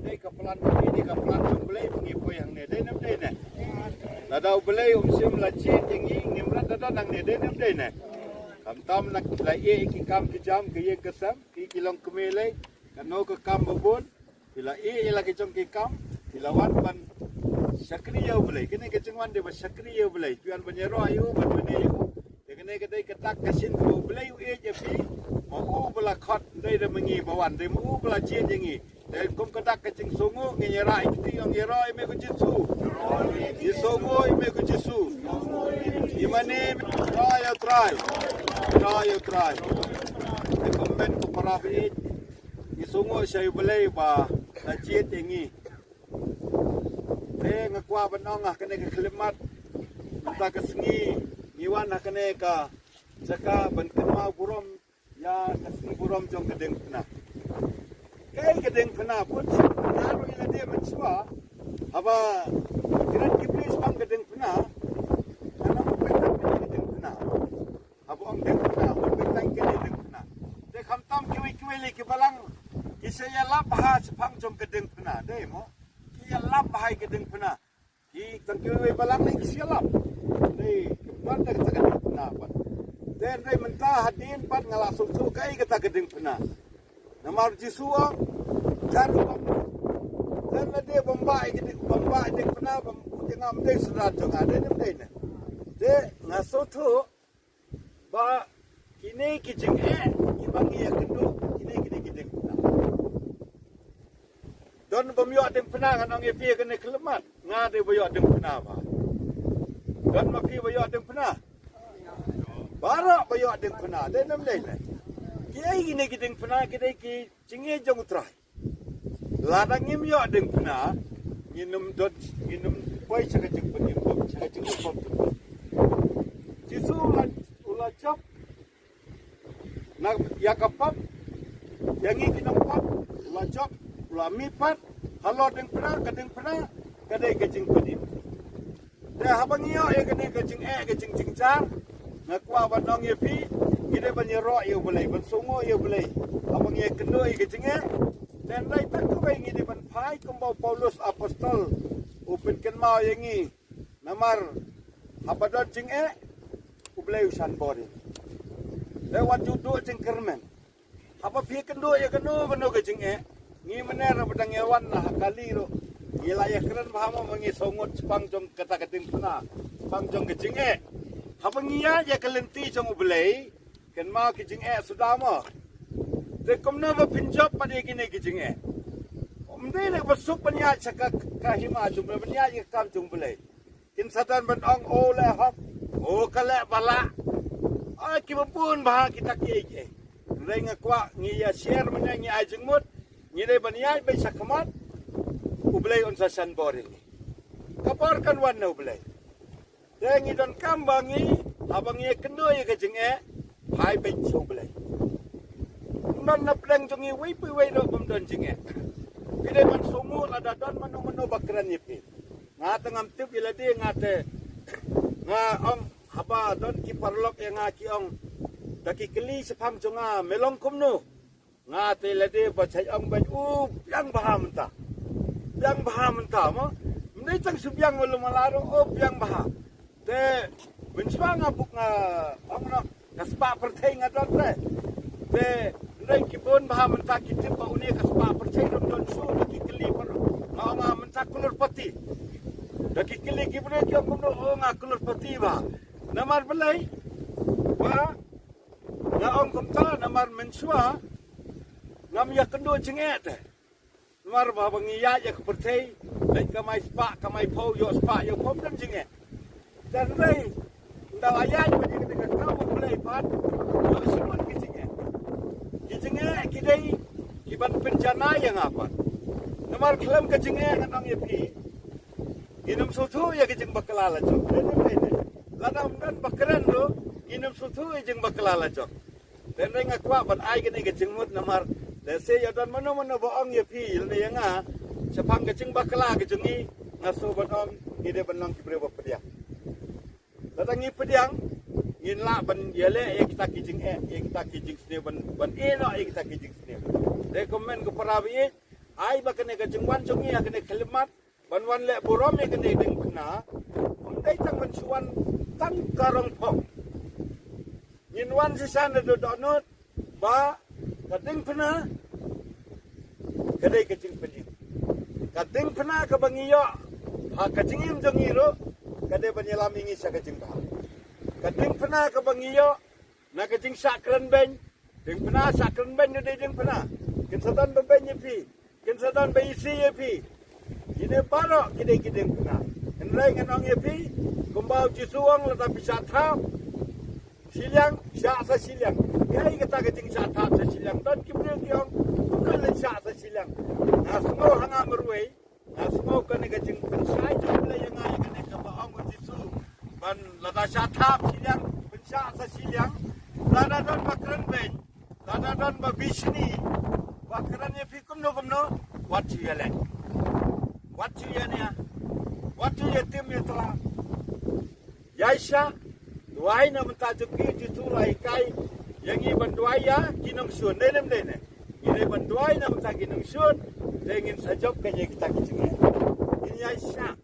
dai kapelan kami di kapelan belai ngi po yang ne dai nam dai ne ladau belai sim belajar ngi ngimrat dada nang ne dai nam dai ne kam tam nak lai ki kam ki jam ki ye kesam ki kilong kemele kano ke kam babon bila ila ki jom ki kam bila wan ban sakriya belai kene ke cengwan de ba sakriya belai tuan banyero ayu ban bane kene ke dai ketak kasin ko belai je pi mau bela khot dai de mengi bawan dai mau bela cie jengi dai kum ketak kacing songo ngenyera ikti yang ngero me ko jitsu di songo me ko jitsu imane try e komen ko para bi di songo sai belai ba la cie jengi ngakwa banong kene ke klimat ta kesengi Iwan hakane ka jaka ban kenma burom ya kasni burom jong gedeng pena. Kai gedeng pena pun naru ila dia mensua aba kiran kipris pang gedeng pena ana mo petang gedeng pena. Aba ang gedeng pena mo petang gedeng pena. De khamtam kiwi le ki balang kisaya lap ha pang jong gedeng pena de mo ki lap hai gedeng pena. Ki tang kiwi balang ni kisaya lap. Dei Manda kita gedeng pena pan. Dan dai mentah hadin pan ngala susu kai kita gedeng pena. Namar jisua jaru bang. Dan dia bombai gedeng pena jengam dei serat jong ada dei ne. De ngaso tu ba kini kijing ibangi ya kendu kini gedeng pena. Don bomyo gedeng pena kan ang epi kene kelemat ngade boyo gedeng pena ba. Dan mapi bayo adeng pena. Barak bayo adeng pena. Dan nam dai ne. Kiai gini gedeng pena kidai ki cinge jong utrai. Ladang ngim yo adeng pena. Nginum boy cakap jeng penim bom cakap jeng bom. Jisu ula cap. Nak yakapap. Yang ini nampak ula cap, ula mipat. Halo adeng pena, kadeng pena, kadai kejeng penim. Dah habang iyo kene kecing cingcar ngakwa banong ye pi gide banyero ye boleh ban songo ye boleh habang ye kendo ye kecing dan dai tak ko bai ngide ban pai kumbau Paulus apostol open ken mau ye ngi namar habadot cing boleh usan bori lewat judo cing kermen apa pi kendo ye kendo kecing ngi mener badang yawan lah kali ro Ilaya keren bahama mengi songot sepang jong kata keting pena, sepang jong kecing Habang iya ya kelenti jong ubelai, ken mau kecing sudah mo. Tekom na pinjop pada kini kecing Umde nak besuk penya cakap kahima jong penya ye kam jong ubelai. Kin satan ban ong o le hok, o kale bala. Ai kibapun bah kita kiye. Ndai ngakwa ngiya share menang ngi ajeng mut, ngi dai baniai bai sakamat. Ublay on sa sanbori. Kapar kan wan na ublay. Dengi don kambangi habang ye kendo ye kejeng hai ben so ublay. Non na pleng jongi wei pu wei do bom don jeng Pide man sumu ada don mano bakran ye pi. Nga tengam tip ila de ngate. Nga ong haba don ki parlok ye nga ki ong daki keli sepam jonga melong kumno. Nga te ila de bacai ong ban yang paham ta. Yang baha mentah mo, mendai tang subyang walau malaro yang baha. Te mencuba ngabuk ngah, kaspa percaya ngadon tre. Te mendai kibun baha mentah kita bau ni kaspa percaya don su lagi keli per, ngah mentah kulur pati. Lagi keli kibun kiam kumno ngah kulur pati bah. Namar belai, bah, ngah ong kumta namar mencuba, ngam ya kendo cenget. Mar ba bangiya ya kepercay dai kamai spa kamai pau yo spa yo pom dan jinge dan dai nda ayat ba jinge ka kau mulai pat yo simon kijinge kidai kiban bencana yang apa namar kelam kijinge kanong yepi inum sutu ya kijing bakalala jok lada umdan bakran lo inum sutu kijing bakalala jok dan dai ngakwa ban ai kini kijing mut namar Dese ya dan mana boong ya pi ni yang sepang kecing bakala kecengi ngaso banong ide benang kibre bapediang. Datangi pediang ngin la ban yele kita kijing kita kijing sne ban eno kita kijing sne rekomen ko parawi ai ba kene kijing wan chongi kene khilmat ban wan le borom kene ding pna dai tang ban suan tang karong phong ngin wan si san do donot ba kading pna kadai kijing pni kading pna ka bangiyo ha kijing im jongi ro kadai banyelam ingi sa kijing ba kading pna ka bangiyo na kijing sakran ben ding pna sakran ben de ding pna kin satan ben ben yepi kin satan ben isi yepi ini paro kiding pna enrai nganong yepi kumbau jisuang la tapi satha silyang sya sa silyang kai kata kijing satha sa silyang don kibre kiong bukan le sya sa silyang na sungo hanga merwei na sungo kan kijing pensai jumla yang ai kan ka baong jisu ban lada satha silyang pensya sa silyang lada don bakran ben lada don babishni bakran yepi kumno what you yelling what you yelling what you yetim yetra yaisha duai na mentajuki ditulai kai yang i banduai ya kinong sun nem ne ini banduai na mentaginong sun dengan sajok kanya kita kijing ini yaisha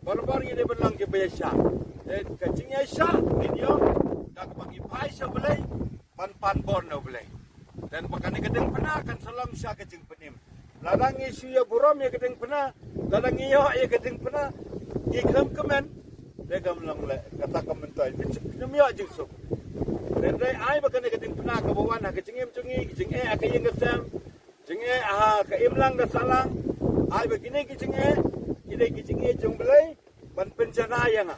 barbar ini belang ke yaisha dan kijing yaisha ini yo dak bagi pai sebelai pan bor no belai dan pakane gedeng pena kan salam sya kijing penim ladang isu ya burom ya gedeng pena ladang iyo ya gedeng pena ikam kemen degam lang le kata komentai bicam yo jingsuk dan dai ai bakane gedeng pena ka bawan ha kijing cungi kijing akayeng gesam kijing ka imlang da salang ai begini kijing kijing jong belai ban pencana yang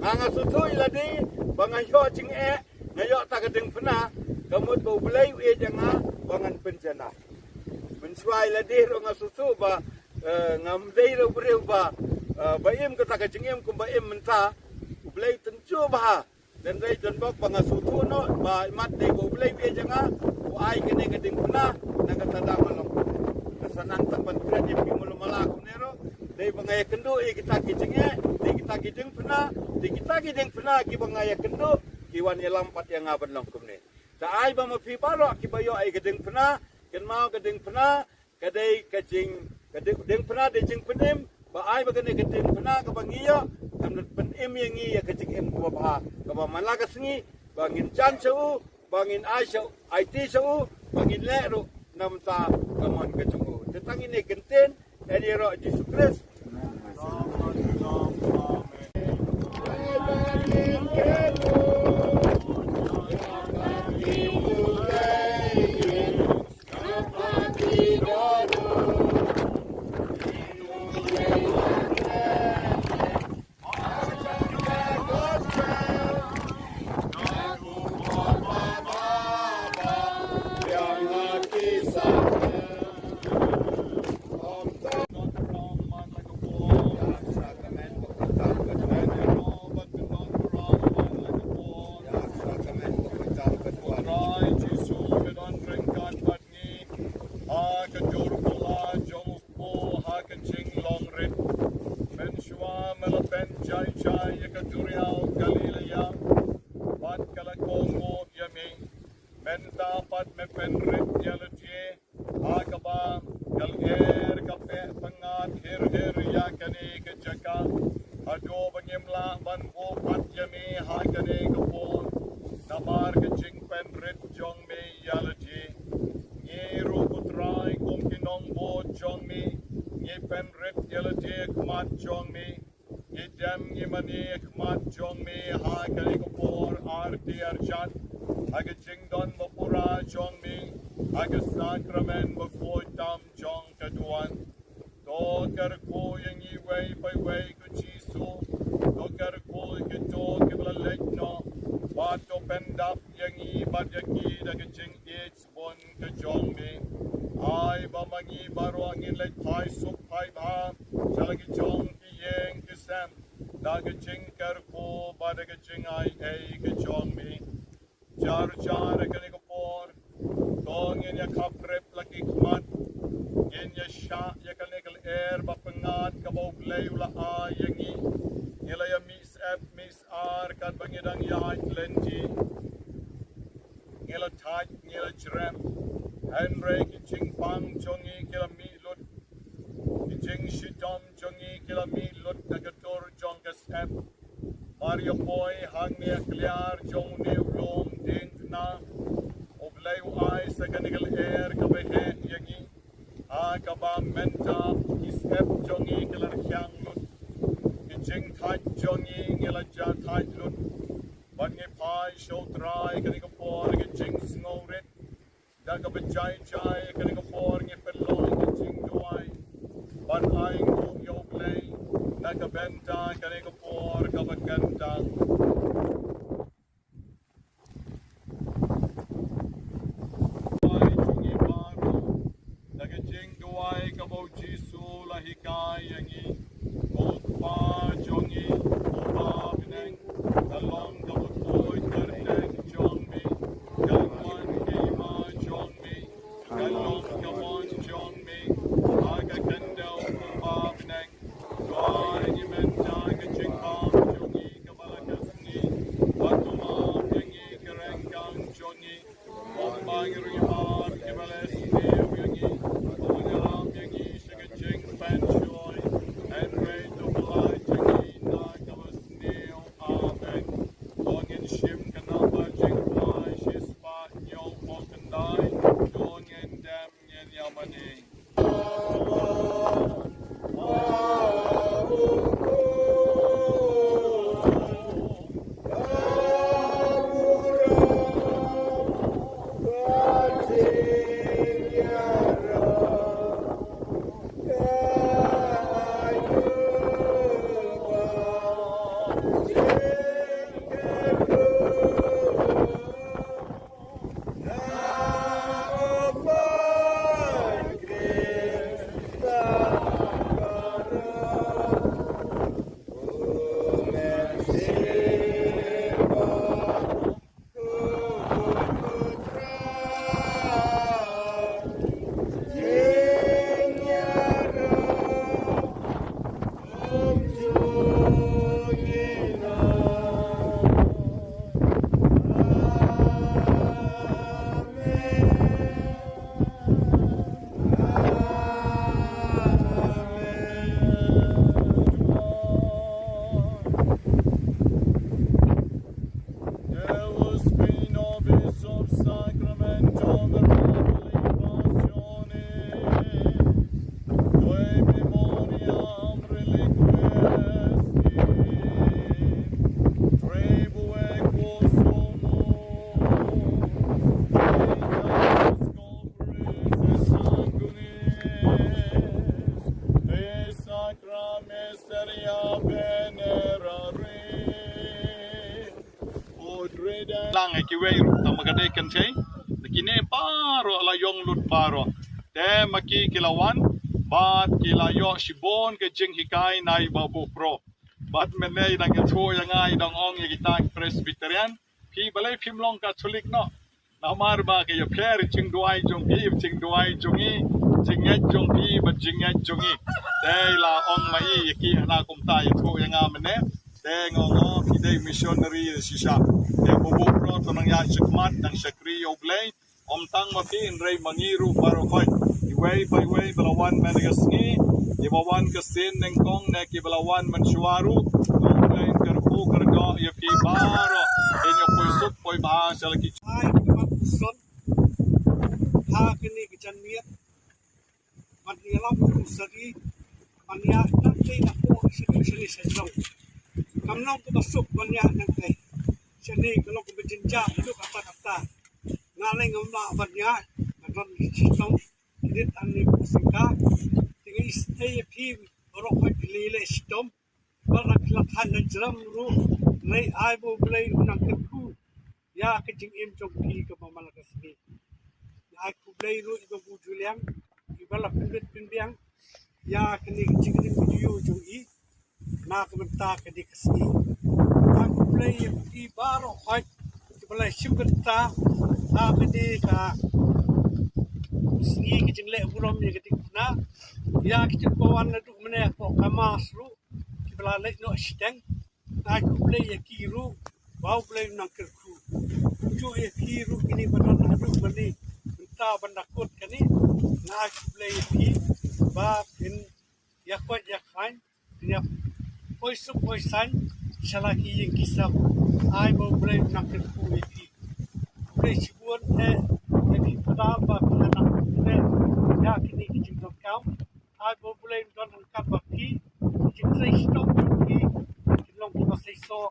nganga sutui ladi bangayo jing ngayo ta gedeng pena kamut bau belai janga bangan pencana mensuai ladi ro ngasutu ba ngam dei ro breu ba baim kata kajingem kum baim menta belai tencu ba dan dai don bok bangasutu no ba mat dei bau belai janga ai kene gedeng pena na kata da malong kesanang tan kran di mulu malakum nero dei bangaya kendu kita kijinge dei kita kijing pena dei kita kijing pena ki bangaya kendu ki wan lampat yang aban longkum ne ta ai ba mapi baro ki bayo ai gedeng pena ken mau gedeng pena kadai kajing gedeng pena de jing penim ba ai ba kene gedeng pena ka bangiyo kan penim yang ya kajing em ko ba ka ba malaga singi bangin chan chau bangin ai chau ai ti chau bangin le ro namta kamon kajungu tetang ini genten eri ro Jesus Christ dapat mepenrit yalje agaba galer kape pangat her ya kane ke jaka ado banyemla ban o pat yami ha kane kapo nabar ke jing penrit jong me yalje ye ro putrai kom kinong bo jong me ye penrit yalje kmat jong me ye jam ye mani kmat jong me ha kane kapo arti archat aga jingdon mapura jong mi aga sakramen makoy tam jong kaduan do kar ko yang i way by way ku jisu do kar ko ke do ke bla lekno ba to pendap yang i bad yaki daga jing it's bon ka jong mi ai ba mangi baro angin lek thai sup thai ba chalagi jong ki yeng ke sam daga jing kar ko ba daga jing ai ke jong mi jar kani ko por tong ya kaprep laki kmat ya sha ya kal air ba pengat ka bau lay ula a yangi ila ya mi ep mis ar kat bangedang yai lenti ngela taj ngela jrem Henry kiching pang jongi kila mi lut kiching shitom jongi kila mi lut nagator jongas ep Mario Boy hang ne kliar jong ne ulom dent na oblay ai sa kanigal air kabehe yangi a kaba menta is ep jongi kila kyang lut kiching taj jongi ngela ja taj lut bangi pai show try kaniga por kiching snowret daga bajai jai kaniga por nge pelong kiching duai ban aing ong yo play daga benta kaniga por kabaganda jungi baro daga jing duai kabau jisu lahikai yangi ot pa jongi oba bineng dalong kabut boy karneng jongmi galwan kima jongmi galong kamon jongmi aga kandau oba bineng doa ni menta kaching pam jongi kabalakasni batuma yangi kerengkang jongi oba ngiri har kibales yangi obaram yangi shagaching panchoy and ray to fly jongi na kabasneo amen dongin shim kanaba jingwai shispa nyo mokandai dongin dam nyen yamani lang ay kiway tang magaday kan say nakine paro ala yong lut paro te maki kilawan bat kilayo shibon ke jing hikai nai babu pro bat menay nang ito yang ay dong ong yagitang presbyterian pi balay pimlong ka chulik no namar ba kayo pler jing duai jong pi jing duai jongi jing yat jong pi bat jing yat jongi te la ong mai yaki na kumta ito yang amene te ngongo pide missionary sisha te bubu pro to nang ya shikmat nang shakri oblay omtang mapi inray mangiru paro koy iway by way balawan managasni ibawan kasin neng kong neki balawan mansuaru oblay karpu karga yaki baro inyo puisuk poy bahasa lagi ai son ha kini kejaniat manialam sari mania nak say na po sini sa kamnong ko basuk mania nang kay sini kalau ko bijinja itu kata-kata ngaling ngomla mania nang sistem kredit ani pusika tinggal stay pi orok ko pilile sistem barak lakhan ng jram ru nay ay bo blay unang ku ya kecing im jong pi ke mamalakas ni ya ku blay ru ibu bu juliang ibala pinbit pinbiang ya kini kecing ni video jong i na kementa ke di kesni aku blay i baro haj ibala shimbeta na kedi ka sni kecing le burom ni kedik na ya kecing bawan na duk mene ko kamas ru ibala le no steng aku boleh ya kiru bau boleh nang kerku ju ya kiru ini badan adu bani entah bandakut kani na aku boleh ki ba in ya kwat ya khain ya poisan shalaki yang kisam ai bau boleh nang kerku iki boleh sibuan jadi pada ba anak ya kini kijing kam ai bau boleh don angkat baki kijing stop ki long kita seiso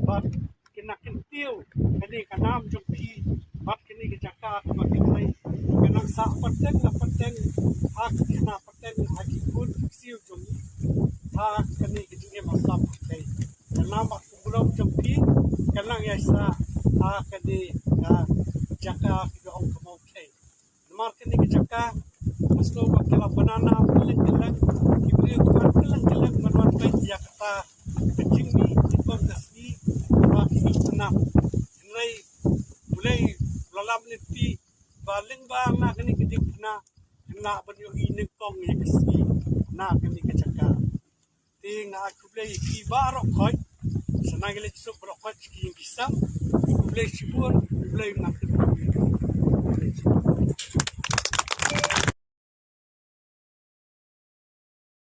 bat kena kentil kini kanam jumpi bat kini kejaka bat kini kena sa paten hak kena paten haki pun siu jumi hak kini kejingnya masam kai kena mak kumulong jumpi kena yasa hak kini jaka kita ong kemau kai mar kini kejaka maslo bakala banana keleng kibri kuat keleng manwat kai dia kata kecing ni ikon kasih bagi enam nilai mulai lalam nanti baling bang nak ni kedik na banyu ini kong ya kasih nak ni kecaka ting aku boleh kibarok koi senang gele sup barok koi kisam boleh sibur boleh nak